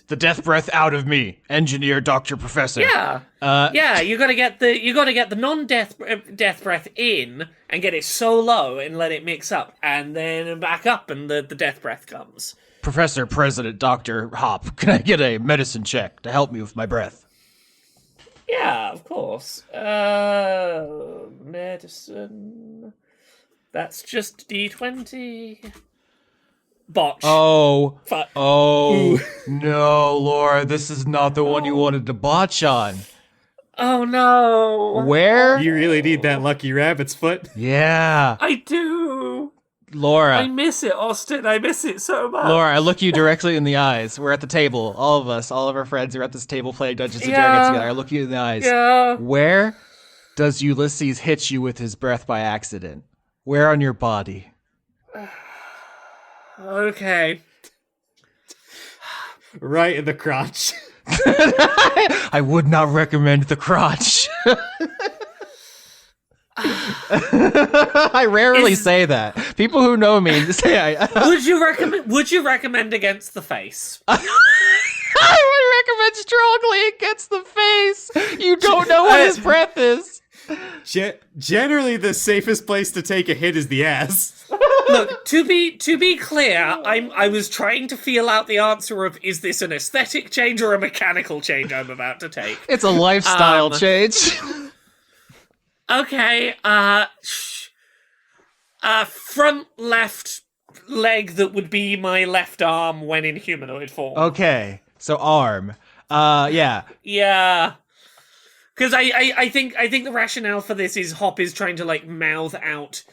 Speaker 3: the death breath out of me. Engineer, doctor, professor.
Speaker 1: yeah. You gotta get the non-death death breath in and get it so low and let it mix up, and then back up and the death breath comes.
Speaker 3: Professor, President, Dr. Hop, can I get a medicine check to help me with my breath?
Speaker 1: Yeah, of course. Medicine. That's just D20. Botch.
Speaker 3: Oh.
Speaker 1: Fuck.
Speaker 3: Oh. No, Laura, this is not the one you wanted to botch on.
Speaker 1: Oh no.
Speaker 3: Where?
Speaker 2: You really need that lucky rabbit's foot.
Speaker 3: Yeah.
Speaker 1: I do.
Speaker 3: Laura.
Speaker 1: I miss it, Austin. I miss it so much.
Speaker 3: Laura, I look you directly in the eyes. We're at the table. All of us, all of our friends are at this table playing Dungeons and Dragons together. I look you in the eyes.
Speaker 1: Yeah.
Speaker 3: Where does Ulysses hit you with his breath by accident? Where on your body?
Speaker 1: Okay.
Speaker 2: Right in the crotch.
Speaker 3: I would not recommend the crotch. I rarely say that. People who know me say
Speaker 1: Would you recommend against the face?
Speaker 3: I would recommend strongly against the face. You don't know what his breath is.
Speaker 2: Generally, the safest place to take a hit is the ass.
Speaker 1: Look, to be clear, I was trying to feel out the answer of, is this an aesthetic change or a mechanical change I'm about to take?
Speaker 3: It's a lifestyle change.
Speaker 1: Okay, front left leg that would be my left arm when in humanoid form.
Speaker 3: Okay, so arm. Yeah.
Speaker 1: Yeah. Because I think the rationale for this is Hop is trying to like mouth out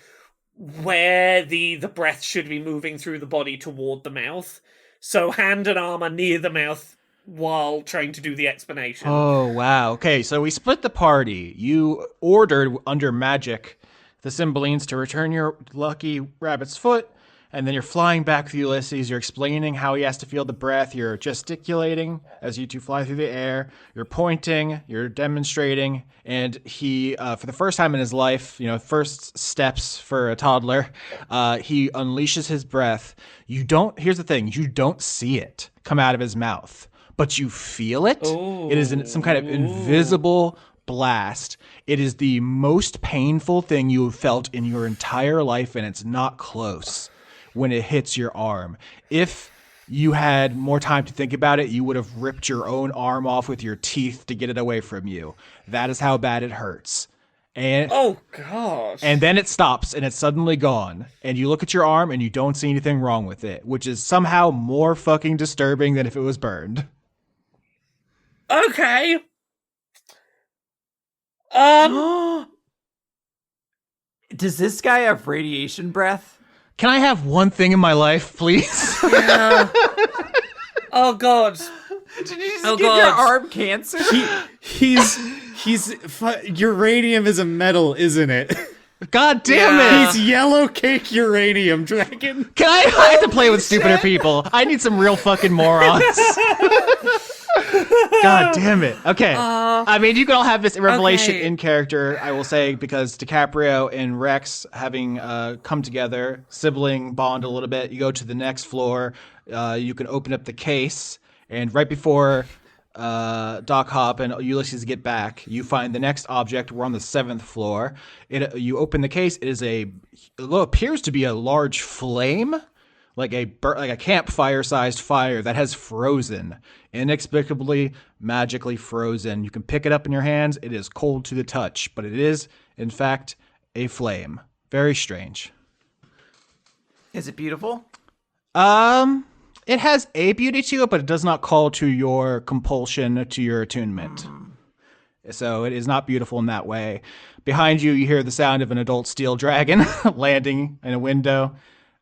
Speaker 1: where the breath should be moving through the body toward the mouth. So hand and arm are near the mouth while trying to do the explanation.
Speaker 3: Oh, wow. Okay, so we split the party. You ordered under magic the Cymbalines to return your lucky rabbit's foot, and then you're flying back with Ulysses. You're explaining how he has to feel the breath. You're gesticulating as you two fly through the air. You're pointing. You're demonstrating. And he, for the first time in his life, first steps for a toddler, he unleashes his breath. Here's the thing, you don't see it come out of his mouth, but you feel it.
Speaker 1: Ooh.
Speaker 3: It is some kind of invisible blast. It is the most painful thing you have felt in your entire life, and it's not close. When it hits your arm. If you had more time to think about it, you would have ripped your own arm off with your teeth to get it away from you. That is how bad it hurts. And
Speaker 1: oh gosh.
Speaker 3: And then it stops and it's suddenly gone. And you look at your arm and you don't see anything wrong with it, which is somehow more fucking disturbing than if it was burned.
Speaker 1: Okay.
Speaker 4: Does this guy have radiation breath?
Speaker 3: Can I have one thing in my life, please?
Speaker 1: Yeah. Oh god.
Speaker 4: Did you just get your arm cancer?
Speaker 2: Uranium is a metal, isn't it?
Speaker 3: God damn
Speaker 1: Yeah.
Speaker 3: it!
Speaker 2: He's yellow cake uranium dragon.
Speaker 3: I have to play with stupider people. I need some real fucking morons. God damn it. Okay. I mean, you can all have this revelation in character, I will say, because DiCaprio and Rex having come together, sibling bond a little bit. You go to the next floor. You can open up the case, and right before Doc Hop and Ulysses get back, you find the next object. We're on the 7th floor. You open the case. It appears to be a large flame, like a campfire-sized fire that has frozen, inexplicably, magically frozen. You can pick it up in your hands. It is cold to the touch, but it is, in fact, a flame. Very strange.
Speaker 4: Is it beautiful?
Speaker 3: It has a beauty to it, but it does not call to your compulsion, to your attunement. So it is not beautiful in that way. Behind you, you hear the sound of an adult steel dragon landing in a window.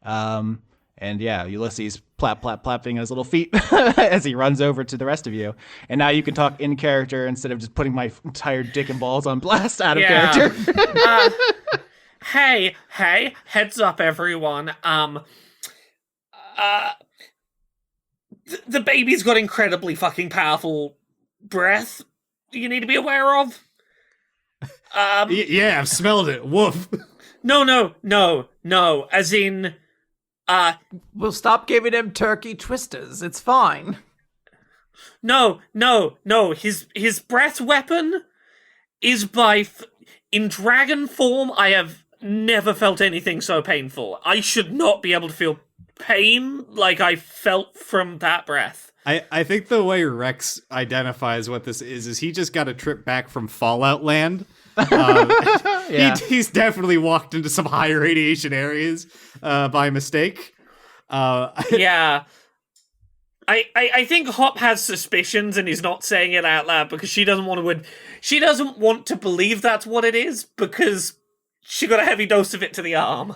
Speaker 3: And yeah, Ulysses plapping his little feet as he runs over to the rest of you. And now you can talk in character instead of just putting my entire dick and balls on blast out of character.
Speaker 1: Hey, heads up everyone. The baby's got incredibly fucking powerful breath. you need to be aware of?
Speaker 2: Yeah, I've smelled it. Woof.
Speaker 1: No. As in,
Speaker 4: We'll stop giving him turkey twisters. It's fine.
Speaker 1: no. His breath weapon is in dragon form. I have never felt anything so painful. I should not be able to feel pain like I felt from that breath.
Speaker 2: I think the way Rex identifies what this is he just got a trip back from Fallout Land.
Speaker 3: Yeah.
Speaker 2: He's definitely walked into some high radiation areas by mistake.
Speaker 1: Yeah. I think Hop has suspicions and he's not saying it out loud because she doesn't want to believe that's what it is because she got a heavy dose of it to the arm.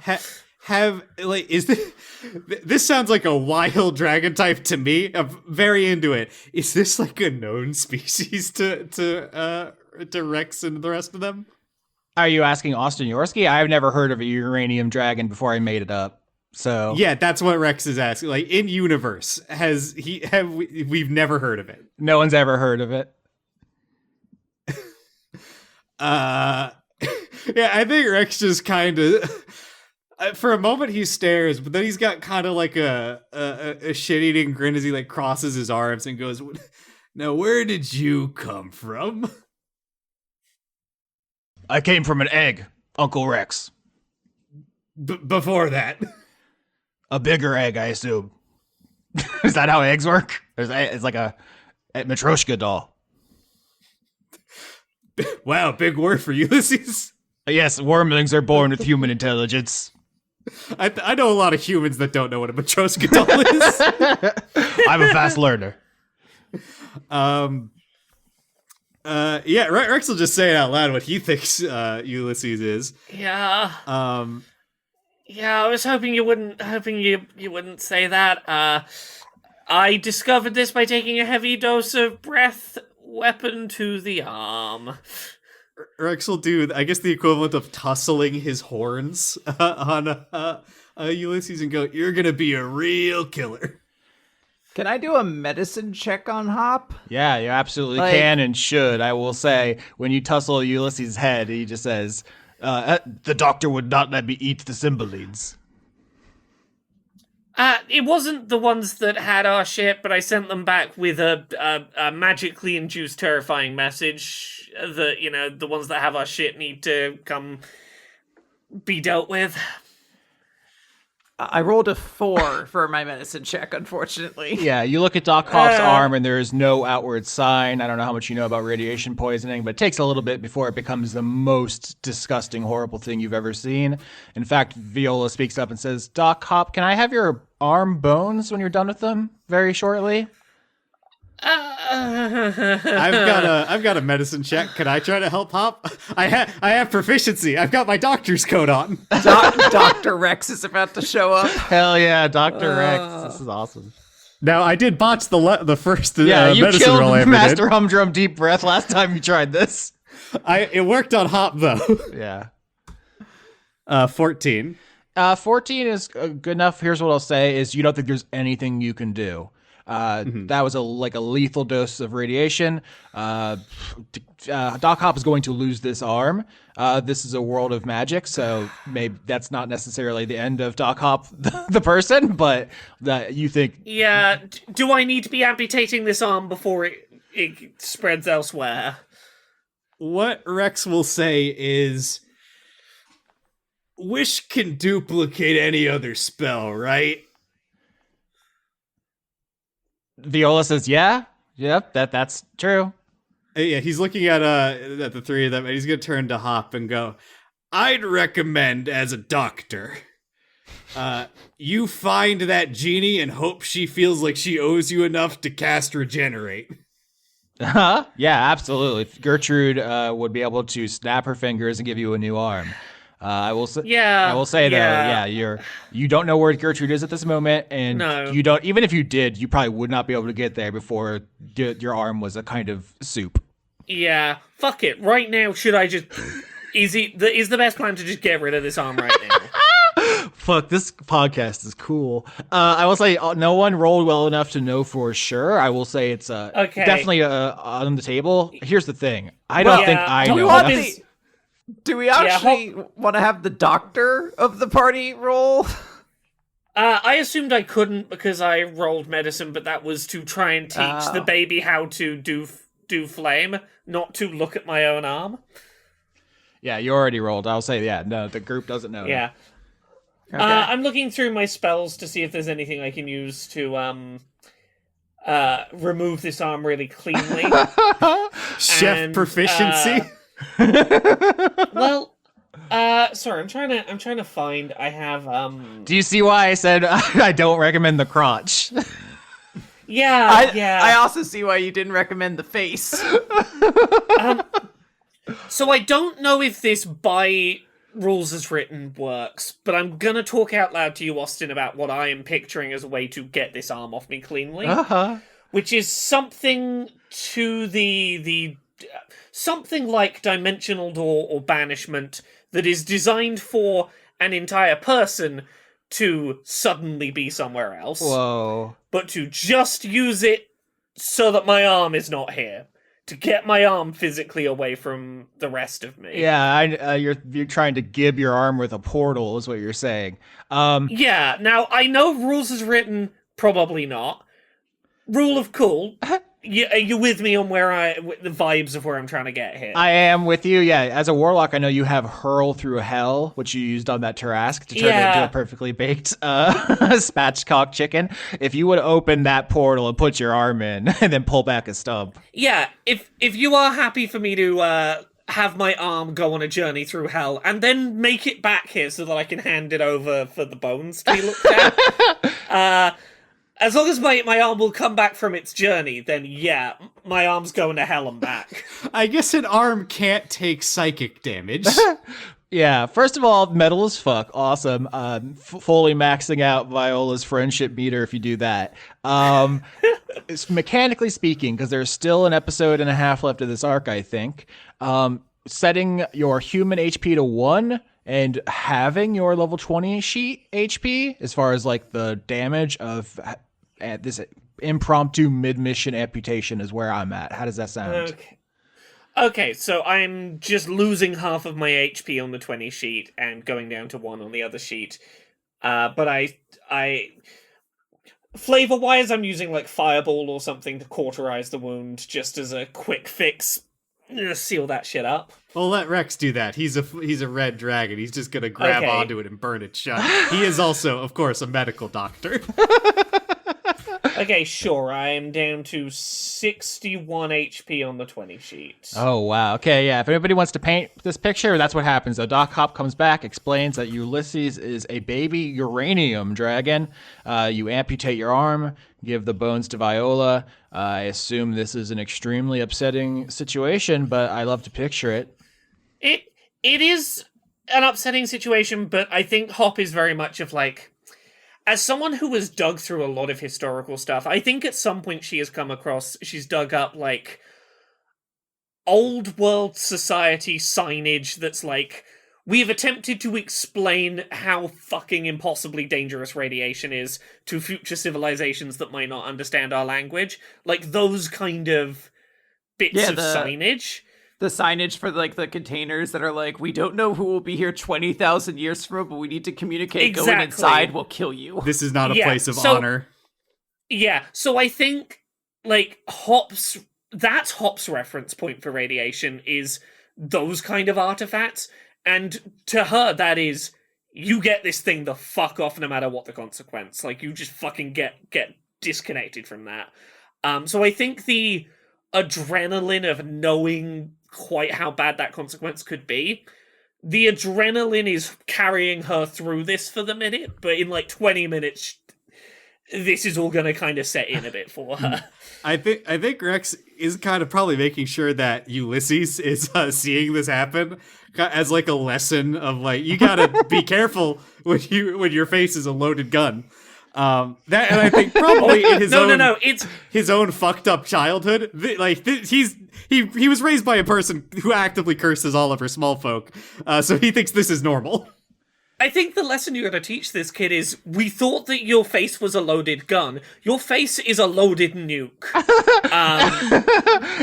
Speaker 2: This sounds like a wild dragon type to me. I'm very into it. Is this like a known species to Rex and the rest of them?
Speaker 3: Are you asking Austin Yorsky? I've never heard of a uranium dragon before I made it up. So
Speaker 2: yeah, that's what Rex is asking. Like in universe, we've never heard of it.
Speaker 3: No one's ever heard of it.
Speaker 2: Yeah, I think Rex just kind of. For a moment he stares, but then he's got kind of like a shit-eating grin as he like crosses his arms and goes, "Now, where did you come from?"
Speaker 3: I came from an egg, Uncle Rex.
Speaker 2: Before that,
Speaker 3: A bigger egg, I assume. Is that how eggs work? It's like a Matryoshka doll.
Speaker 2: Wow, big word for Ulysses.
Speaker 3: Yes, wormlings are born with human intelligence.
Speaker 2: I know a lot of humans that don't know what a Matryoshka doll is.
Speaker 3: I'm a fast learner.
Speaker 2: Yeah, Rex will just say it out loud what he thinks Ulysses is.
Speaker 1: Yeah. Yeah, I was hoping you wouldn't say that. I discovered this by taking a heavy dose of breath weapon to the arm.
Speaker 2: Rex will do, I guess, the equivalent of tussling his horns on Ulysses and go, "You're gonna be a real killer."
Speaker 4: Can I do a medicine check on Hop?
Speaker 3: Yeah, you absolutely can and should. I will say, when you tussle Ulysses' head, he just says, "The doctor would not let me eat the Cymbalines."
Speaker 1: It wasn't the ones that had our shit, but I sent them back with a magically induced terrifying message that, the ones that have our shit need to come be dealt with.
Speaker 4: I rolled a 4 for my medicine check, unfortunately.
Speaker 3: Yeah, you look at Doc Hop's arm and there is no outward sign. I don't know how much you know about radiation poisoning, but it takes a little bit before it becomes the most disgusting, horrible thing you've ever seen. In fact, Viola speaks up and says, "Doc Hop, can I have your arm bones when you're done with them very shortly?"
Speaker 2: I've got a medicine check. Can I try to help Hop? I have proficiency. I've got my doctor's coat on.
Speaker 4: Dr. Rex is about to show up.
Speaker 3: Hell yeah, Dr. Rex. This is awesome.
Speaker 2: Now, I did botch the first
Speaker 3: You
Speaker 2: medicine roll I
Speaker 3: killed
Speaker 2: ever
Speaker 3: Master
Speaker 2: did.
Speaker 3: Humdrum Deep Breath last time you tried this.
Speaker 2: It worked on Hop, though.
Speaker 3: Yeah.
Speaker 2: 14.
Speaker 3: 14 is good enough. Here's what I'll say is you don't think there's anything you can do. That was a lethal dose of radiation. Doc Hop is going to lose this arm. This is a world of magic, so maybe that's not necessarily the end of Doc Hop, the person, but that you think.
Speaker 1: Yeah, do I need to be amputating this arm before it spreads elsewhere?
Speaker 2: What Rex will say is, "Wish can duplicate any other spell, right?"
Speaker 3: Viola says, "Yeah, yep, that's true."
Speaker 2: Yeah, he's looking at the three of them, and he's gonna turn to Hop and go, "I'd recommend as a doctor, you find that genie and hope she feels like she owes you enough to cast Regenerate."
Speaker 3: Yeah, absolutely. Gertrude would be able to snap her fingers and give you a new arm. I will say, though, you don't know where Gertrude is at this moment, and you don't. Even if you did, you probably would not be able to get there before your arm was a kind of soup.
Speaker 1: Yeah, fuck it. Right now, should I just? Is the best plan to just get rid of this arm right now?
Speaker 3: Fuck, this podcast is cool. I will say no one rolled well enough to know for sure. I will say it's
Speaker 1: Okay.
Speaker 3: definitely on the table. Here's the thing. I don't think I
Speaker 4: do we
Speaker 3: know
Speaker 4: want
Speaker 3: enough.
Speaker 4: the- Do we actually want to have the doctor of the party roll?
Speaker 1: I assumed I couldn't because I rolled medicine, but that was to try and teach the baby how to do flame, not to look at my own arm.
Speaker 3: Yeah, you already rolled. I'll say, yeah, no, the group doesn't know.
Speaker 1: Yeah.
Speaker 4: Okay.
Speaker 1: I'm looking through my spells to see if there's anything I can use to remove this arm really cleanly.
Speaker 2: Chef
Speaker 1: And,
Speaker 2: proficiency.
Speaker 1: Well, sorry, I'm trying to find. I have
Speaker 3: Do you see why I said I don't recommend the crotch?
Speaker 1: Yeah,
Speaker 4: I also see why you didn't recommend the face.
Speaker 1: So I don't know if this by rules as written works, but I'm gonna talk out loud to you, Austin, about what I am picturing as a way to get this arm off me cleanly, which is something to the something like dimensional door or banishment that is designed for an entire person to suddenly be somewhere else,
Speaker 3: Whoa.
Speaker 1: but to just use it so that my arm is not here. To get my arm physically away from the rest of me.
Speaker 3: Yeah, you're trying to gib your arm with a portal, is what you're saying.
Speaker 1: Yeah, now, I know rules as written, probably not. Rule of cool. Are you with me on the vibes of where I'm trying to get here?
Speaker 3: I am with you. Yeah, as a warlock, I know you have hurl through hell, which you used on that Tarask to turn it into a perfectly baked spatchcock chicken. If you would open that portal and put your arm in, and then pull back a stump.
Speaker 1: Yeah, if you are happy for me to have my arm go on a journey through hell, and then make it back here so that I can hand it over for the bones to be looked at, as long as my arm will come back from its journey, then yeah, my arm's going to hell and back.
Speaker 2: I guess an arm can't take psychic damage.
Speaker 3: Yeah, first of all, metal as fuck. Awesome. Fully maxing out Viola's friendship meter if you do that. It's mechanically speaking, because there's still an episode and a half left of this arc, I think. Setting your human HP to 1 and having your level 20 sheet HP, as far as like the damage of this impromptu mid-mission amputation, is where I'm at. How does that sound?
Speaker 1: Okay, so I'm just losing half of my HP on the 20 sheet and going down to 1 on the other sheet. But I flavor-wise, I'm using like Fireball or something to cauterize the wound just as a quick fix. Seal that shit up.
Speaker 2: Well, let Rex do that. He's a red dragon. He's just gonna grab onto it and burn it shut. He is also, of course, a medical doctor.
Speaker 1: Okay, sure. I am down to 61 HP on the 20 sheet.
Speaker 3: Oh, wow. Okay, yeah. If anybody wants to paint this picture, that's what happens. So Doc Hop comes back, explains that Ulysses is a baby uranium dragon. You amputate your arm, give the bones to Viola. I assume this is an extremely upsetting situation, but I love to picture it.
Speaker 1: It is an upsetting situation, but I think Hop is very much of like... As someone who has dug through a lot of historical stuff, I think at some point she's dug up, like, old world society signage that's like, we've attempted to explain how fucking impossibly dangerous radiation is to future civilizations that might not understand our language. Like, those kind of bits of signage.
Speaker 4: The signage for like the containers that are like, we don't know who will be here 20,000 years from, but we need to communicate.
Speaker 1: Exactly.
Speaker 4: Going inside will kill you.
Speaker 2: This is not a place of honor.
Speaker 1: Yeah, so I think like Hop's reference point for radiation is those kind of artifacts, and to her that is, you get this thing the fuck off no matter what the consequence. Like, you just fucking get disconnected from that. So I think the adrenaline of knowing quite how bad that consequence could be, the adrenaline is carrying her through this for the minute, but in like 20 minutes this is all gonna kind of set in a bit for her.
Speaker 2: I think Rex is kind of probably making sure that Ulysses is seeing this happen as like a lesson of like, you gotta be careful when your face is a loaded gun. And I think probably in his own fucked up childhood, he was raised by a person who actively curses all of her small folk, so he thinks this is normal.
Speaker 1: I think the lesson you gotta teach this kid is we thought that your face was a loaded gun. Your face is a loaded nuke.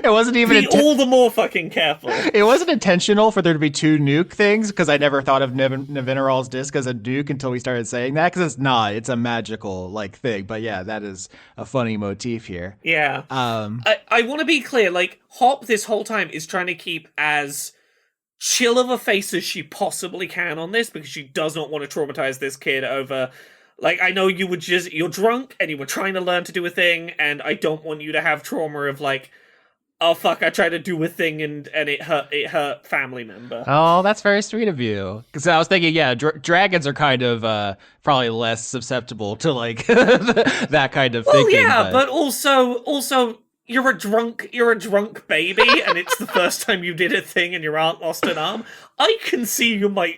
Speaker 3: It wasn't even
Speaker 1: Be all the more fucking careful.
Speaker 3: It wasn't intentional for there to be two nuke things, because I never thought of Navineral's disc as a nuke until we started saying that, because it's not. It's a magical like thing. But yeah, that is a funny motif here.
Speaker 1: Yeah. I want to be clear, like, Hop this whole time is trying to keep as chill of a face as she possibly can on this, because she does not want to traumatize this kid over, like, I know you're drunk and you were trying to learn to do a thing, and I don't want you to have trauma of, like, oh fuck, I tried to do a thing and it hurt family member.
Speaker 3: Oh, that's very sweet of you. Because I was thinking, yeah, dragons are kind of probably less susceptible to like that kind of thinking.
Speaker 1: Yeah, but also you're a drunk baby, and it's the first time you did a thing and your aunt lost an arm. I can see you might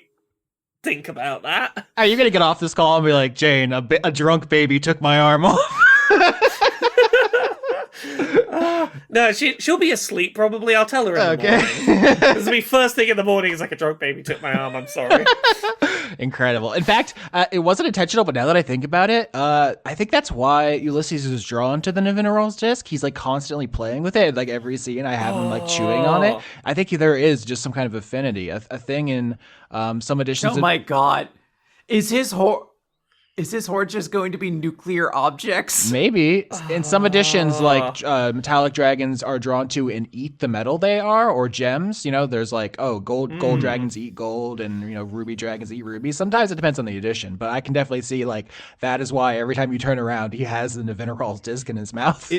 Speaker 1: think about that.
Speaker 3: Are you gonna get off this call and be like, Jane, a drunk baby took my arm off?
Speaker 1: No, she'll be asleep probably. I'll tell her in the morning. This will be first thing in the morning. It's like a drunk baby took my arm. I'm sorry.
Speaker 3: Incredible. In fact, it wasn't intentional, but now that I think about it, I think that's why Ulysses was drawn to the Navineral's disc. He's like constantly playing with it. Like every scene, I have him like chewing on it. I think there is just some kind of affinity, a thing in some editions.
Speaker 4: Oh my god, is his hoard just going to be nuclear objects?
Speaker 3: Maybe. In some editions, like metallic dragons are drawn to and eat the metal they are, or gems. You know, there's like, gold dragons eat gold, and ruby dragons eat rubies. Sometimes it depends on the edition, but I can definitely see like that is why every time you turn around, he has the Navineral's disc in his mouth.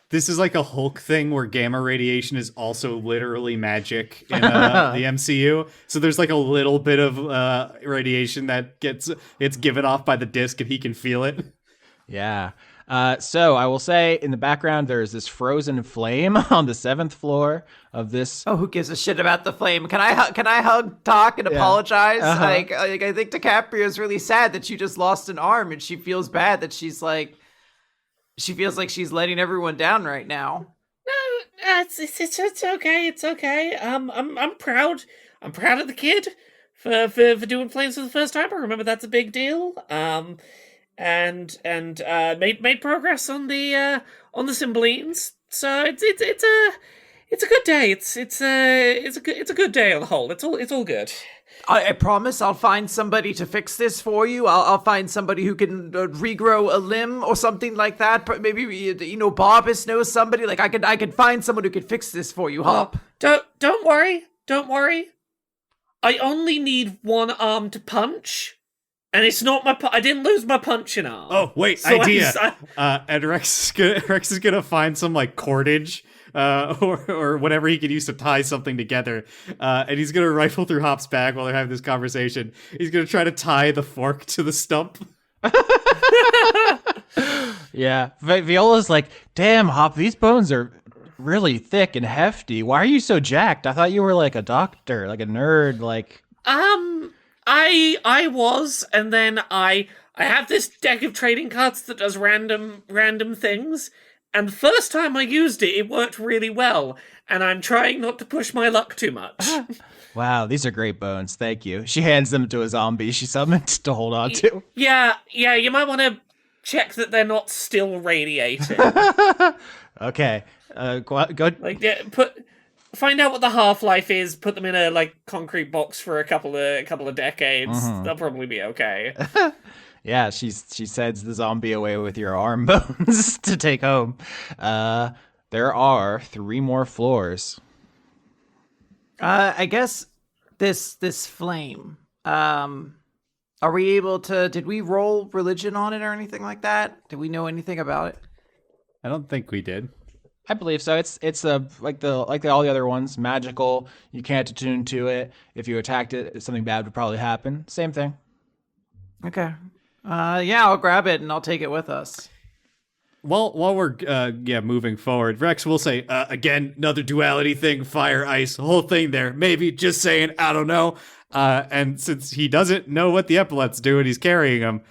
Speaker 2: This is like a Hulk thing where gamma radiation is also literally magic in the MCU. So there's like a little bit of radiation that it's given off by the disc, and he can feel it.
Speaker 3: Yeah. So I will say in the background there's this frozen flame on the 7th floor of this.
Speaker 4: Oh, who gives a shit about the flame? Can I hug, talk, and apologize? Like I think DiCaprio is really sad that she just lost an arm, and she feels bad that she feels like she's letting everyone down right now.
Speaker 1: No, it's okay. It's okay. I'm proud. I'm proud of the kid for doing flames for the first time. I remember that's a big deal. And made progress on the Cymbalines. So it's a good day. It's a good day on the whole. It's all good.
Speaker 4: I promise I'll find somebody to fix this for you. I'll find somebody who can regrow a limb or something like that. Maybe Barbas knows somebody. Like I could find someone who could fix this for you, Hop.
Speaker 1: Don't worry. I only need one arm to punch, and it's not my. I didn't lose my punching arm.
Speaker 2: Oh wait, so idea. And Rex is gonna find some like cordage. Or whatever he could use to tie something together. And he's going to rifle through Hop's bag while they're having this conversation. He's going to try to tie the fork to the stump.
Speaker 3: Yeah. Viola's like, damn, Hop, these bones are really thick and hefty. Why are you so jacked? I thought you were like a doctor, like a nerd, like...
Speaker 1: I was, and then I have this deck of trading cards that does random things. And the first time I used it, it worked really well, and I'm trying not to push my luck too much.
Speaker 3: Wow, these are great bones. Thank you. She hands them to a zombie she summoned to hold on to.
Speaker 1: Yeah, you might want to check that they're not still radiating.
Speaker 3: Okay, go.
Speaker 1: Like, yeah, find out what the half-life is. Put them in a concrete box for a couple of decades.
Speaker 3: Mm-hmm.
Speaker 1: They'll probably be okay.
Speaker 3: Yeah, she sends the zombie away with your arm bones to take home. There are 3 more floors.
Speaker 4: I guess this flame. Are we able to? Did we roll religion on it or anything like that? Did we know anything about it?
Speaker 2: I don't think we did.
Speaker 3: I believe so. It's like all the other ones, magical. You can't attune to it. If you attacked it, something bad would probably happen. Same thing.
Speaker 4: Okay. Yeah, I'll grab it and I'll take it with us.
Speaker 2: While we're moving forward, Rex will say again another duality thing, fire, ice, whole thing there. Maybe just saying, I don't know. And since he doesn't know what the epaulettes do and he's carrying them,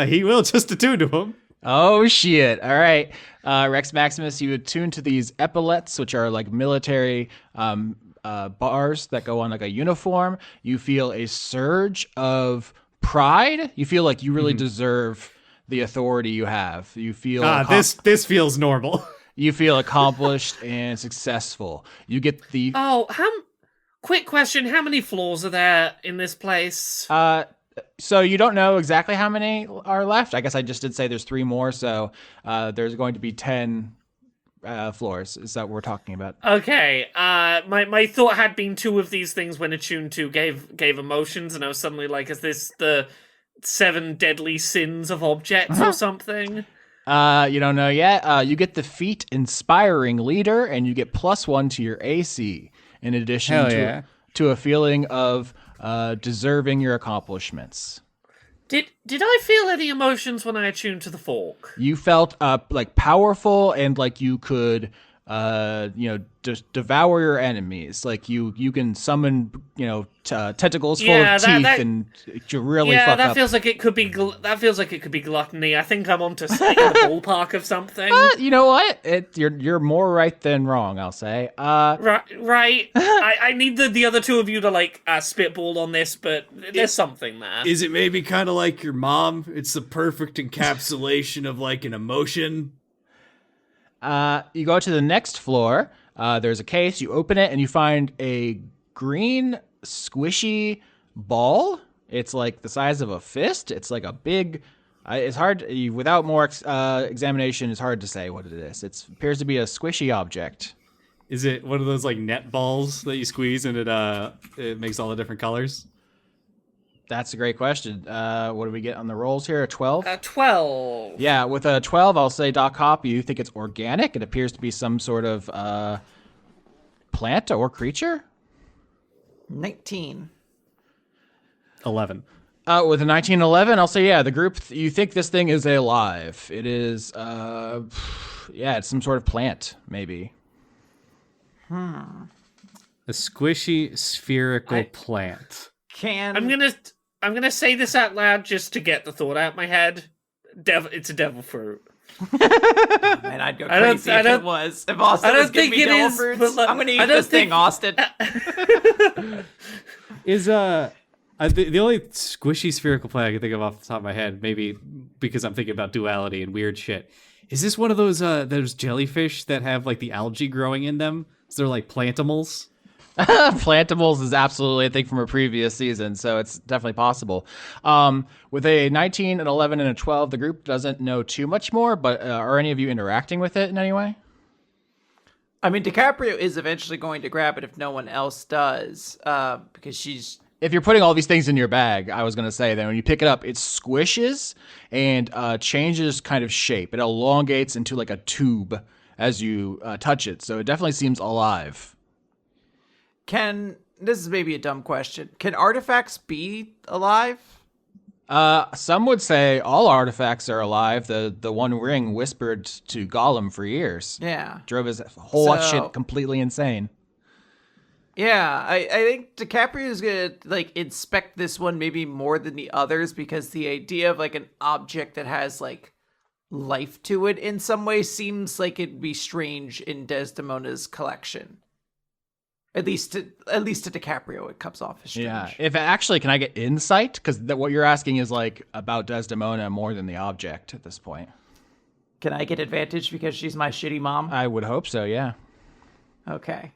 Speaker 2: he will just attune to them.
Speaker 3: Oh shit! All right, Rex Maximus, you attune to these epaulettes, which are like military bars that go on like a uniform. You feel a surge of pride. You feel like you really deserve the authority you have. You feel
Speaker 2: this feels normal.
Speaker 3: you feel accomplished and successful. You get the
Speaker 1: Quick question, how many floors are there in this place?
Speaker 3: so you don't know exactly how many are left. I guess I just did say there's 3 more, so there's going to be 10 floors. Is that what we're talking about?
Speaker 1: Okay, my thought had been 2 of these things when attuned to gave emotions, and I was suddenly like, is this the 7 deadly sins of objects or something?
Speaker 3: You don't know yet. You get the feat Inspiring Leader, and you get +1 to your AC, in addition to a feeling of deserving your accomplishments.
Speaker 1: Did I feel any emotions when I attuned to the fork?
Speaker 3: You felt like powerful and like you could devour your enemies. Like you can summon tentacles full of teeth and you really fuck up.
Speaker 1: Yeah, that feels like it could be gluttony. I think I'm onto like, the ballpark of something.
Speaker 3: You know what? You're more right than wrong, I'll say.
Speaker 1: Right. I need the other 2 of you to like spitball on this, but there's something there.
Speaker 2: Is it maybe kind of like your mom? It's the perfect encapsulation of like an emotion.
Speaker 3: You go to the next floor. There's a case. You open it and you find a green squishy ball. It's like the size of a fist. It's like a big. It's hard without more examination. It's hard to say what it is. It appears to be a squishy object.
Speaker 2: Is it one of those like net balls that you squeeze and it makes all the different colors?
Speaker 3: That's a great question. What do we get on the rolls here? A 12?
Speaker 1: 12.
Speaker 3: Yeah, with a 12, I'll say Doc Hop, you think it's organic. It appears to be some sort of plant or creature.
Speaker 4: 19.
Speaker 2: 11.
Speaker 3: With a 1911, I'll say, yeah, the group, you think this thing is alive. It is, it's some sort of plant, maybe.
Speaker 2: A squishy spherical plant.
Speaker 1: I'm gonna say this out loud just to get the thought out of my head. It's a devil fruit.
Speaker 4: Man, I'd go crazy if it was. If Austin was giving me devil fruits, I'm gonna eat this thing, Austin.
Speaker 2: Is the only squishy spherical plant I can think of off the top of my head, maybe because I'm thinking about duality and weird shit. Is this one of those jellyfish that have like the algae growing in them? So they're like plantimals?
Speaker 3: Plantimals is absolutely a thing from a previous season, so it's definitely possible. With a 19, an 11, and a 12, the group doesn't know too much more, but are any of you interacting with it in any way?
Speaker 4: I mean, DiCaprio is eventually going to grab it if no one else does, because she's...
Speaker 3: If you're putting all these things in your bag, I was going to say that when you pick it up, it squishes and changes kind of shape. It elongates into like a tube as you touch it, so it definitely seems alive.
Speaker 4: This is maybe a dumb question. Can artifacts be alive?
Speaker 3: Some would say all artifacts are alive. The One Ring whispered to Gollum for years.
Speaker 4: Yeah.
Speaker 3: Drove his whole shit completely insane.
Speaker 4: Yeah, I think DiCaprio is gonna like inspect this one maybe more than the others because the idea of like an object that has like life to it in some way seems like it'd be strange in Desdemona's collection. At least to DiCaprio, it comes off as strange.
Speaker 3: Yeah. If actually, can I get insight? Because what you're asking is like about Desdemona more than the object at this point.
Speaker 4: Can I get advantage because she's my shitty mom?
Speaker 3: I would hope so. Yeah.
Speaker 4: Okay.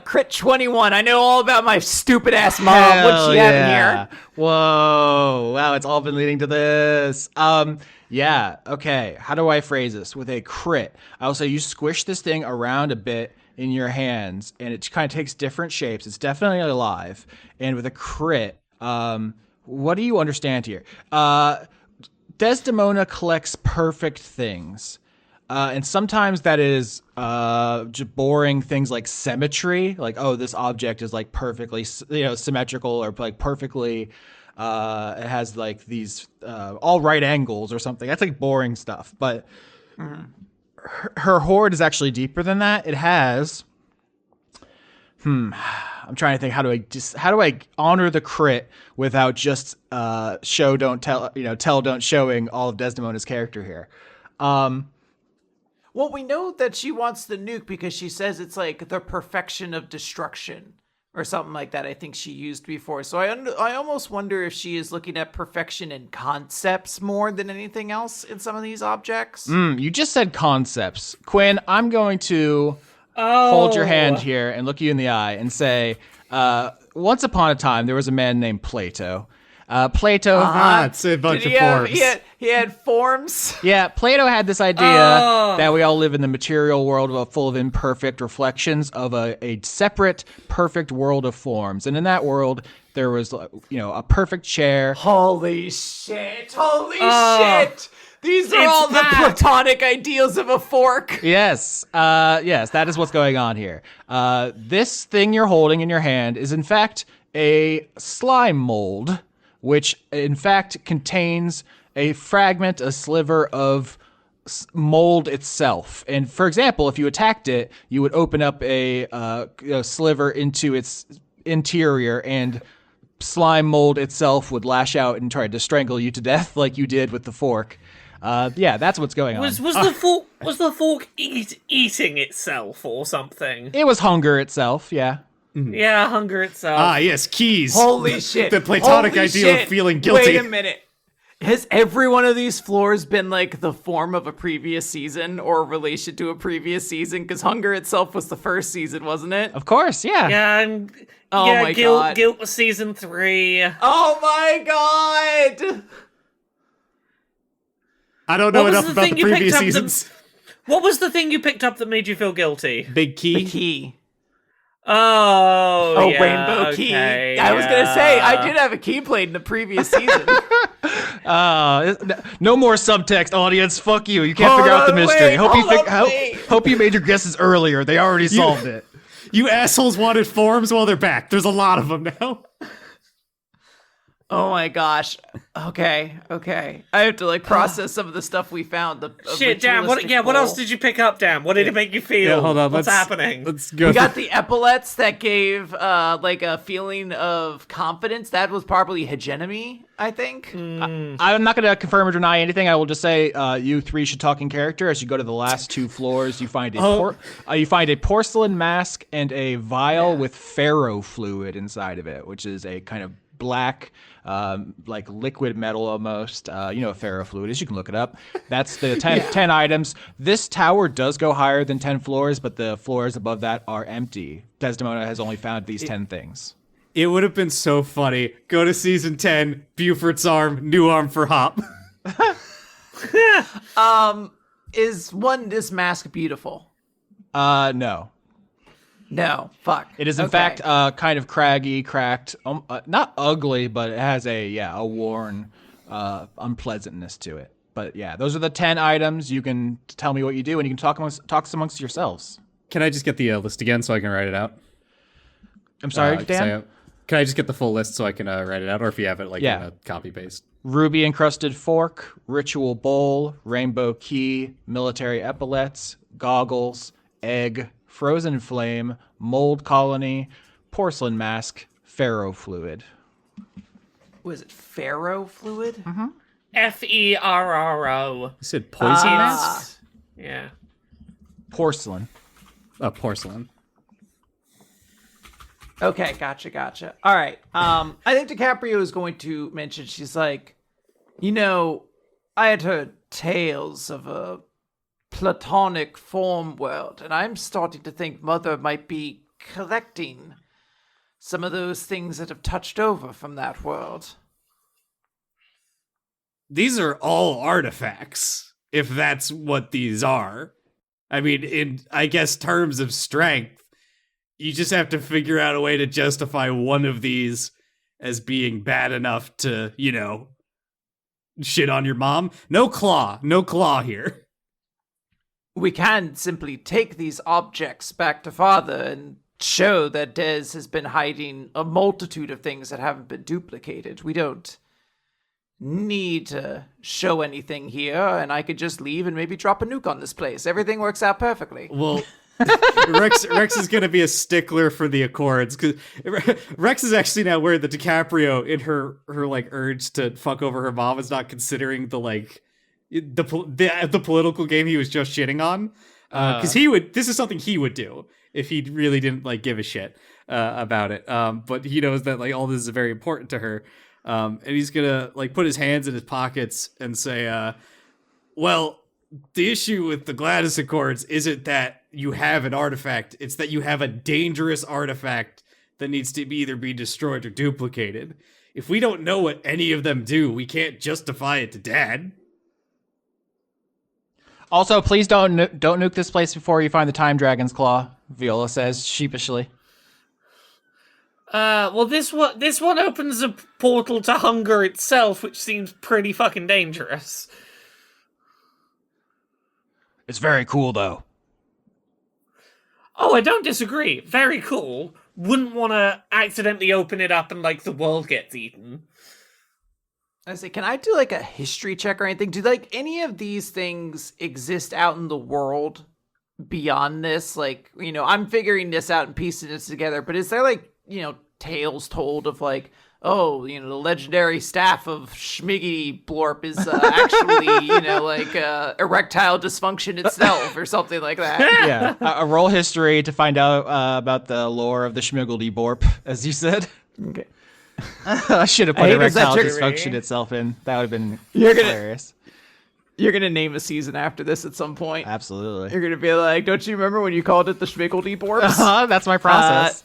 Speaker 4: Crit 21. I know all about my stupid ass mom. What's she having here?
Speaker 3: Whoa. Wow, it's all been leading to this. Yeah, okay. How do I phrase this? With a crit, I'll say you squish this thing around a bit in your hands, and it kind of takes different shapes. It's definitely alive. And with a crit, what do you understand here? Desdemona collects perfect things. And sometimes that is just boring things like symmetry, like, oh, this object is like perfectly, symmetrical or like perfectly, it has like these all right angles or something. That's like boring stuff. But her hoard is actually deeper than that. It has, I'm trying to think, how do I honor the crit without just show don't tell, tell don't showing all of Desdemona's character here.
Speaker 4: Well, we know that she wants the nuke because she says it's like the perfection of destruction. or something like that. I think she used before. So I almost wonder if she is looking at perfection in concepts more than anything else in some of these objects.
Speaker 3: You just said concepts. Quinn, I'm going to hold your hand here and look you in the eye and say, once upon a time, there was a man named Plato. Plato.
Speaker 2: It's a bunch
Speaker 4: Did
Speaker 2: of forms.
Speaker 4: He had forms.
Speaker 3: Yeah, Plato had this idea that we all live in the material world full of imperfect reflections of a separate, perfect world of forms. And in that world, there was, a perfect chair.
Speaker 4: Holy shit. Shit. These are all the platonic ideals of a fork.
Speaker 3: Yes, that is what's going on here. This thing you're holding in your hand is, in fact, a slime mold, which, in fact, contains a fragment, a sliver of mold itself. And, for example, if you attacked it, you would open up a sliver into its interior, and slime mold itself would lash out and try to strangle you to death like you did with the fork. That's what's going on.
Speaker 1: Was the fork eating itself or something?
Speaker 3: It was hunger itself, yeah.
Speaker 1: Yeah, hunger itself.
Speaker 2: Ah, yes, keys.
Speaker 4: Holy shit.
Speaker 2: The platonic idea of feeling guilty.
Speaker 4: Wait a minute. Has every one of these floors been like the form of a previous season or a relation to a previous season? Because hunger itself was the first season, wasn't it?
Speaker 3: Of course, yeah.
Speaker 1: Yeah, and
Speaker 4: my God.
Speaker 1: Guilt was season 3.
Speaker 4: Oh my god!
Speaker 2: I don't know
Speaker 1: What was
Speaker 2: enough
Speaker 1: the
Speaker 2: about
Speaker 1: thing
Speaker 2: the
Speaker 1: you picked
Speaker 2: previous
Speaker 1: up
Speaker 2: seasons.
Speaker 1: What was the thing you picked up that made you feel guilty?
Speaker 2: Big key.
Speaker 4: The key.
Speaker 1: Oh, yeah,
Speaker 4: rainbow key.
Speaker 1: okay,
Speaker 4: I was gonna say, I did have a key played in the previous season.
Speaker 3: No more subtext, audience. Fuck you. You can't figure out the mystery. Hope you made your guesses earlier. They already solved it.
Speaker 2: You assholes wanted forms, well, they're back. There's a lot of them now.
Speaker 4: Oh my gosh. Okay. I have to process some of the stuff we found.
Speaker 1: Shit, Dan, what else did you pick up, Dan? What did it make you feel?
Speaker 2: Yeah, hold on.
Speaker 1: What's happening?
Speaker 2: Let's go.
Speaker 4: We got the epaulettes that gave a feeling of confidence. That was probably hegemony, I think.
Speaker 3: I'm not going to confirm or deny anything. I will just say you three should talk in character. As you go to the last 2 floors, you find a porcelain mask and a vial with ferro fluid inside of it, which is a kind of black, liquid metal almost. You know what ferrofluid is. You can look it up. That's the 10 items. This tower does go higher than 10 floors, but the floors above that are empty. Desdemona has only found these 10 things.
Speaker 2: It would have been so funny. Go to season 10, Buford's arm, new arm for Hop.
Speaker 4: Is this mask beautiful?
Speaker 3: No.
Speaker 4: No, fuck.
Speaker 3: It is in fact kind of craggy, cracked, not ugly, but it has a worn unpleasantness to it. But yeah, those are the 10 items. You can tell me what you do, and you can talk amongst yourselves.
Speaker 2: Can I just get the list again so I can write it out?
Speaker 3: I'm sorry, Dan?
Speaker 2: Can I just get the full list so I can write it out, or if you have it in a copy paste?
Speaker 3: Ruby encrusted fork, ritual bowl, rainbow key, military epaulettes, goggles, egg, frozen flame, mold colony, porcelain mask, ferro fluid.
Speaker 4: Was it ferro fluid?
Speaker 3: Mm-hmm.
Speaker 1: Ferro.
Speaker 2: You said poison mask?
Speaker 1: Yeah.
Speaker 3: Porcelain.
Speaker 2: Porcelain.
Speaker 4: Okay, gotcha. All right. I think DiCaprio is going to mention, she's like, I had heard tales of a platonic form world, and I'm starting to think Mother might be collecting some of those things that have touched over from that world.
Speaker 2: These are all artifacts, if that's what these are. I mean, in, I guess, terms of strength, you just have to figure out a way to justify one of these as being bad enough to, shit on your mom. No claw here.
Speaker 4: We can simply take these objects back to Father and show that Des has been hiding a multitude of things that haven't been duplicated. We don't need to show anything here, and I could just leave and maybe drop a nuke on this place. Everything works out perfectly.
Speaker 2: Well, Rex is going to be a stickler for the Accords, because Rex is actually now where the DiCaprio, in her urge to fuck over her mom, is not considering the political game he was just shitting on, because this is something he would do if he really didn't give a shit. about it. But he knows that like all this is very important to her. And he's gonna like put his hands in his pockets and say, well, the issue with the Gladys Accords isn't that you have an artifact, it's that you have a dangerous artifact that needs to either be destroyed or duplicated. If we don't know what any of them do, we can't justify it to Dad.
Speaker 3: Also, please don't nuke this place before you find the Time Dragon's Claw, Viola says sheepishly.
Speaker 1: Well, this one opens a portal to hunger itself, which seems pretty fucking dangerous.
Speaker 3: It's very cool, though.
Speaker 1: Oh, I don't disagree. Very cool. Wouldn't want to accidentally open it up and, like, the world gets eaten.
Speaker 4: I say, can I do, like, a history check or anything? Do, like, any of these things exist out in the world beyond this? Like, you know, I'm figuring this out and piecing this together, but is there, like, you know, tales told of, like, oh, you know, the legendary staff of Schmiggity Blorp is actually, you know, like erectile dysfunction itself or something like that.
Speaker 3: Yeah, a roll history to find out about the lore of the Schmiggledy Borp, as you said.
Speaker 4: Okay.
Speaker 3: I should have put
Speaker 4: Hey,
Speaker 3: erectile
Speaker 4: is that
Speaker 3: dysfunction itself in. That would have been
Speaker 4: You're gonna-
Speaker 3: hilarious.
Speaker 4: You're going to name a season after this at some point.
Speaker 3: Absolutely.
Speaker 4: You're going to be like, don't you remember when you called it the Schmiggledy Borps?
Speaker 3: That's my process.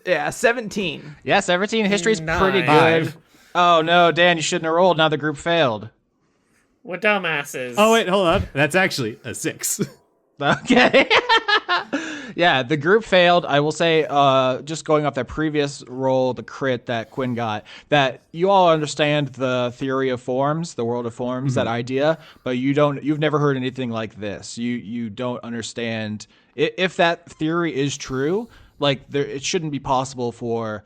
Speaker 4: Yeah, 17.
Speaker 3: Yeah, 17. History's pretty
Speaker 1: Nice.
Speaker 3: good. Oh, no, Dan, you shouldn't have rolled. Now the group failed.
Speaker 1: We're dumbasses.
Speaker 2: Oh, wait, hold on. That's actually a 6.
Speaker 3: Okay. Yeah, the group failed. I will say, just going off that previous roll, the crit that Quinn got, that you all understand the theory of forms, the world of forms, that idea, but you've never heard anything like this. You don't understand if that theory is true. Like it shouldn't be possible for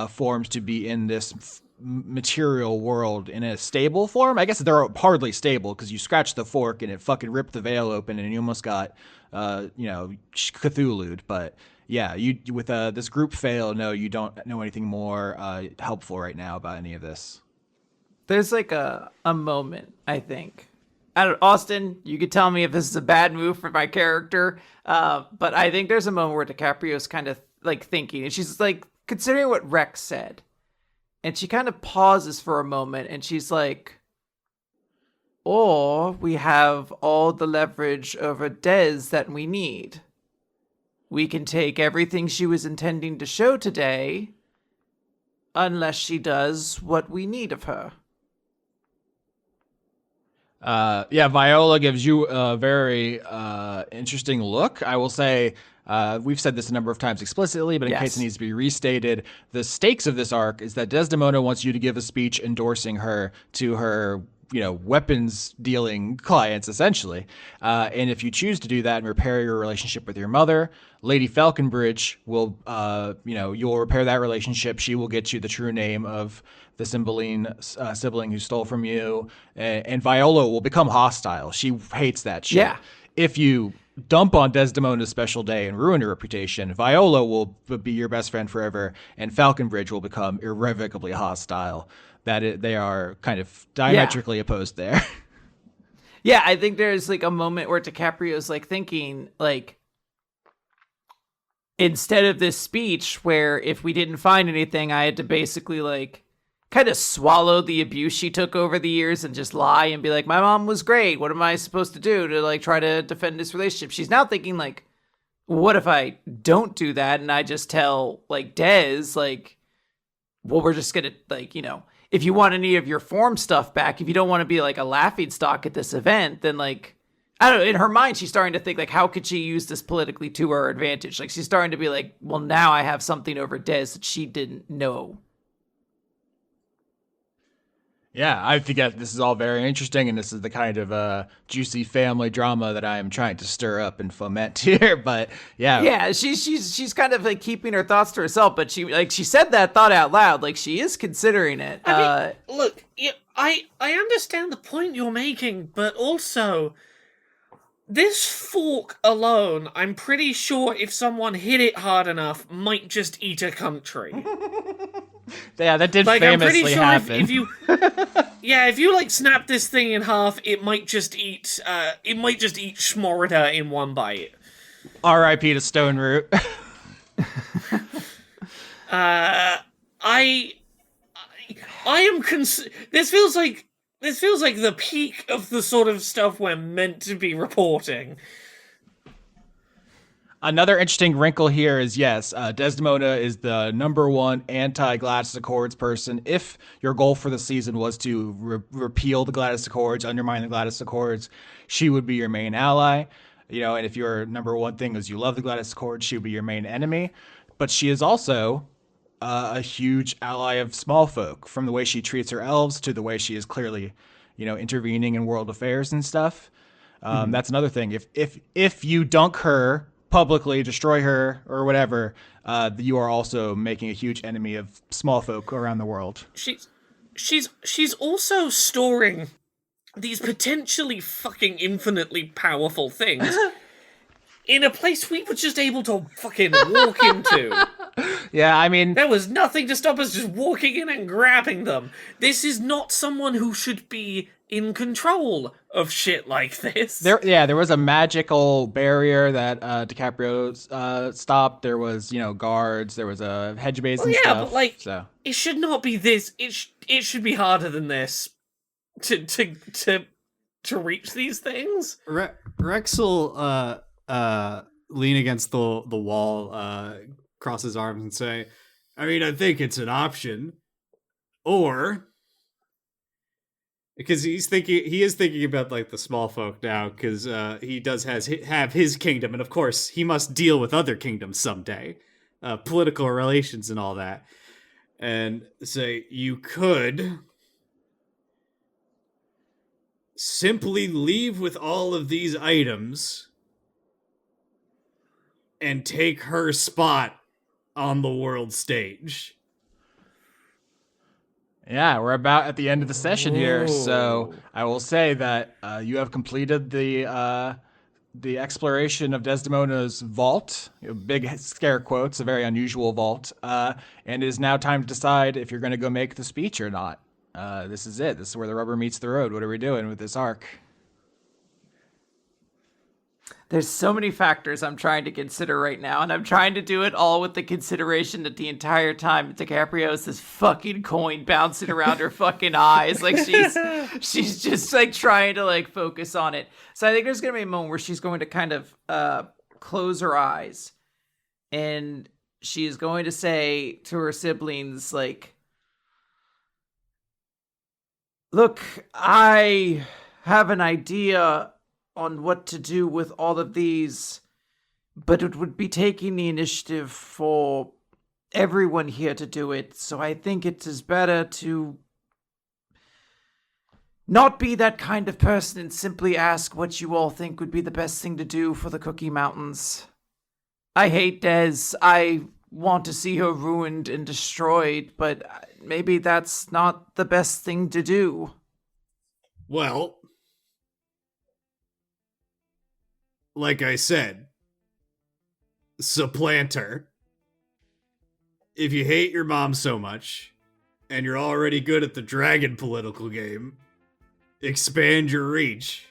Speaker 3: forms to be in this material world in a stable form. I guess they're hardly stable because you scratch the fork and it fucking ripped the veil open and you almost got Cthulhu'd. But yeah, you with this group fail, no, you don't know anything more helpful right now about any of this.
Speaker 4: There's like a moment, I think. Austin, you could tell me if this is a bad move for my character, but I think there's a moment where DiCaprio's kind of like thinking, and she's like considering what Rex said, and she kind of pauses for a moment, and she's like, or we have all the leverage over Des that we need. We can take everything she was intending to show today, unless she does what we need of her.
Speaker 3: Yeah, Viola gives you a very interesting look. I will say, we've said this a number of times explicitly, but in case it needs to be restated, the stakes of this arc is that Desdemona wants you to give a speech endorsing her to her, weapons dealing clients, essentially. And if you choose to do that and repair your relationship with your mother, Lady Falconbridge will, you'll repair that relationship. She will get you the true name of the sibling who stole from you, and Viola will become hostile. She hates that shit.
Speaker 4: Yeah.
Speaker 3: If you dump on Desdemona's special day and ruin her reputation, Viola will be your best friend forever, and Falconbridge will become irrevocably hostile. They are kind of diametrically opposed there.
Speaker 4: Yeah, I think there's like a moment where DiCaprio's like thinking, like, instead of this speech where if we didn't find anything, I had to basically like kind of swallow the abuse she took over the years and just lie and be like, my mom was great. What am I supposed to do to like try to defend this relationship? She's now thinking like, what if I don't do that and I just tell like Des, like, well, we're just gonna like, if you want any of your form stuff back, if you don't want to be like a laughingstock at this event, then like, I don't know, in her mind, she's starting to think like, how could she use this politically to her advantage? Like she's starting to be like, well, now I have something over Des that she didn't know.
Speaker 3: Yeah, I think that this is all very interesting, and this is the kind of juicy family drama that I am trying to stir up and foment here. But yeah,
Speaker 4: she's kind of like keeping her thoughts to herself, but she said that thought out loud, like she is considering it.
Speaker 1: I mean, look, I understand the point you're making, but also this fork alone, I'm pretty sure if someone hit it hard enough, might just eat a country.
Speaker 3: Yeah, that did
Speaker 1: Like, I'm pretty
Speaker 3: famously
Speaker 1: sure
Speaker 3: happen.
Speaker 1: if you, if you like snap this thing in half, it might just eat Schmorda in one bite.
Speaker 3: R.I.P. to Stone Root.
Speaker 1: I am this feels like the peak of the sort of stuff we're meant to be reporting.
Speaker 3: Another interesting wrinkle here is, yes, Desdemona is the number one anti-Gladys Accords person. If your goal for the season was to repeal the Gladys Accords, undermine the Gladys Accords, she would be your main ally. And if your number one thing is you love the Gladys Accords, she would be your main enemy. But she is also a huge ally of small folk, from the way she treats her elves to the way she is clearly, intervening in world affairs and stuff. That's another thing. If you dunk her publicly, destroy her or whatever, you are also making a huge enemy of small folk around the world.
Speaker 1: She's also storing these potentially fucking infinitely powerful things in a place we were just able to fucking walk into.
Speaker 3: Yeah, I mean,
Speaker 1: there was nothing to stop us just walking in and grabbing them. This is not someone who should be in control of shit like this.
Speaker 3: There was a magical barrier that DiCaprio stopped. There was, guards. There was a hedge maze and stuff.
Speaker 1: But it should not be this. It should be harder than this to reach these things.
Speaker 2: Rex will lean against the wall, cross his arms, and say, "I mean, I think it's an option, or." Because he is thinking about like the small folk now, because he does have his kingdom, and of course he must deal with other kingdoms someday, political relations and all that. And say you could simply leave with all of these items and take her spot on the world stage.
Speaker 3: Yeah, we're about at the end of the session here, so I will say that you have completed the exploration of Desdemona's vault, big scare quotes, a very unusual vault, and it is now time to decide if you're going to go make the speech or not. This is it. This is where the rubber meets the road. What are we doing with this arc?
Speaker 4: There's so many factors I'm trying to consider right now, and I'm trying to do it all with the consideration that the entire time DiCaprio is this fucking coin bouncing around her fucking eyes. Like she's just like trying to like focus on it. So I think there's gonna be a moment where she's going to kind of close her eyes, and she's going to say to her siblings, like, "Look, I have an idea on what to do with all of these, but it would be taking the initiative for everyone here to do it, so I think it is better to not be that kind of person and simply ask what you all think would be the best thing to do for the Cookie Mountains. I hate Des. I want to see her ruined and destroyed, but maybe that's not the best thing to do."
Speaker 2: Well, like I said, supplanter. If you hate your mom so much, and you're already good at the dragon political game, expand your reach.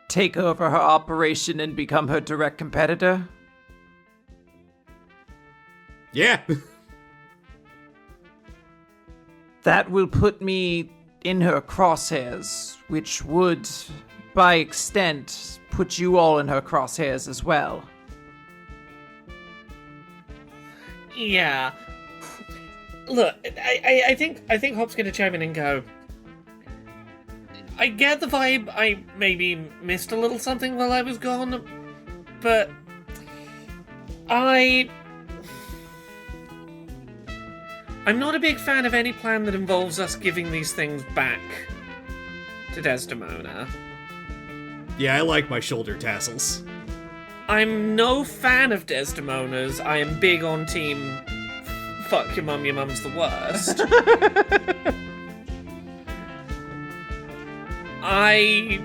Speaker 4: Take over her operation and become her direct competitor?
Speaker 2: Yeah.
Speaker 4: That will put me in her crosshairs, which would, by extent, put you all in her crosshairs as well.
Speaker 1: Yeah. Look, I think Hop's gonna chime in and go, I get the vibe I maybe missed a little something while I was gone, but I'm not a big fan of any plan that involves us giving these things back to Desdemona.
Speaker 2: Yeah, I like my shoulder tassels.
Speaker 1: I'm no fan of Desdemona's. I am big on team fuck your mum's the worst. I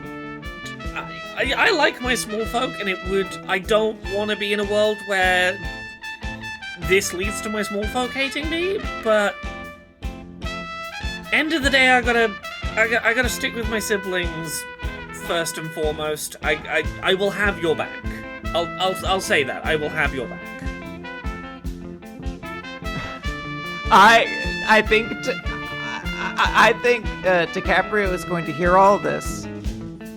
Speaker 1: like my small folk, and I don't want to be in a world where this leads to my small folk hating me, but end of the day, I gotta stick with my siblings first and foremost. I will have your back. I'll say that. I will have your back.
Speaker 4: I think DiCaprio is going to hear all this,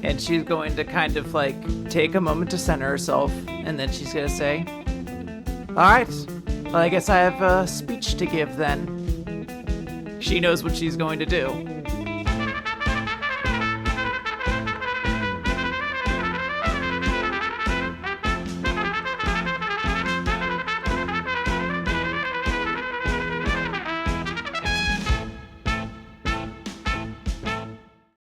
Speaker 4: and she's going to kind of like take a moment to center herself, and then she's gonna say, "All right, well, I guess I have a speech to give then." She knows what she's going to do.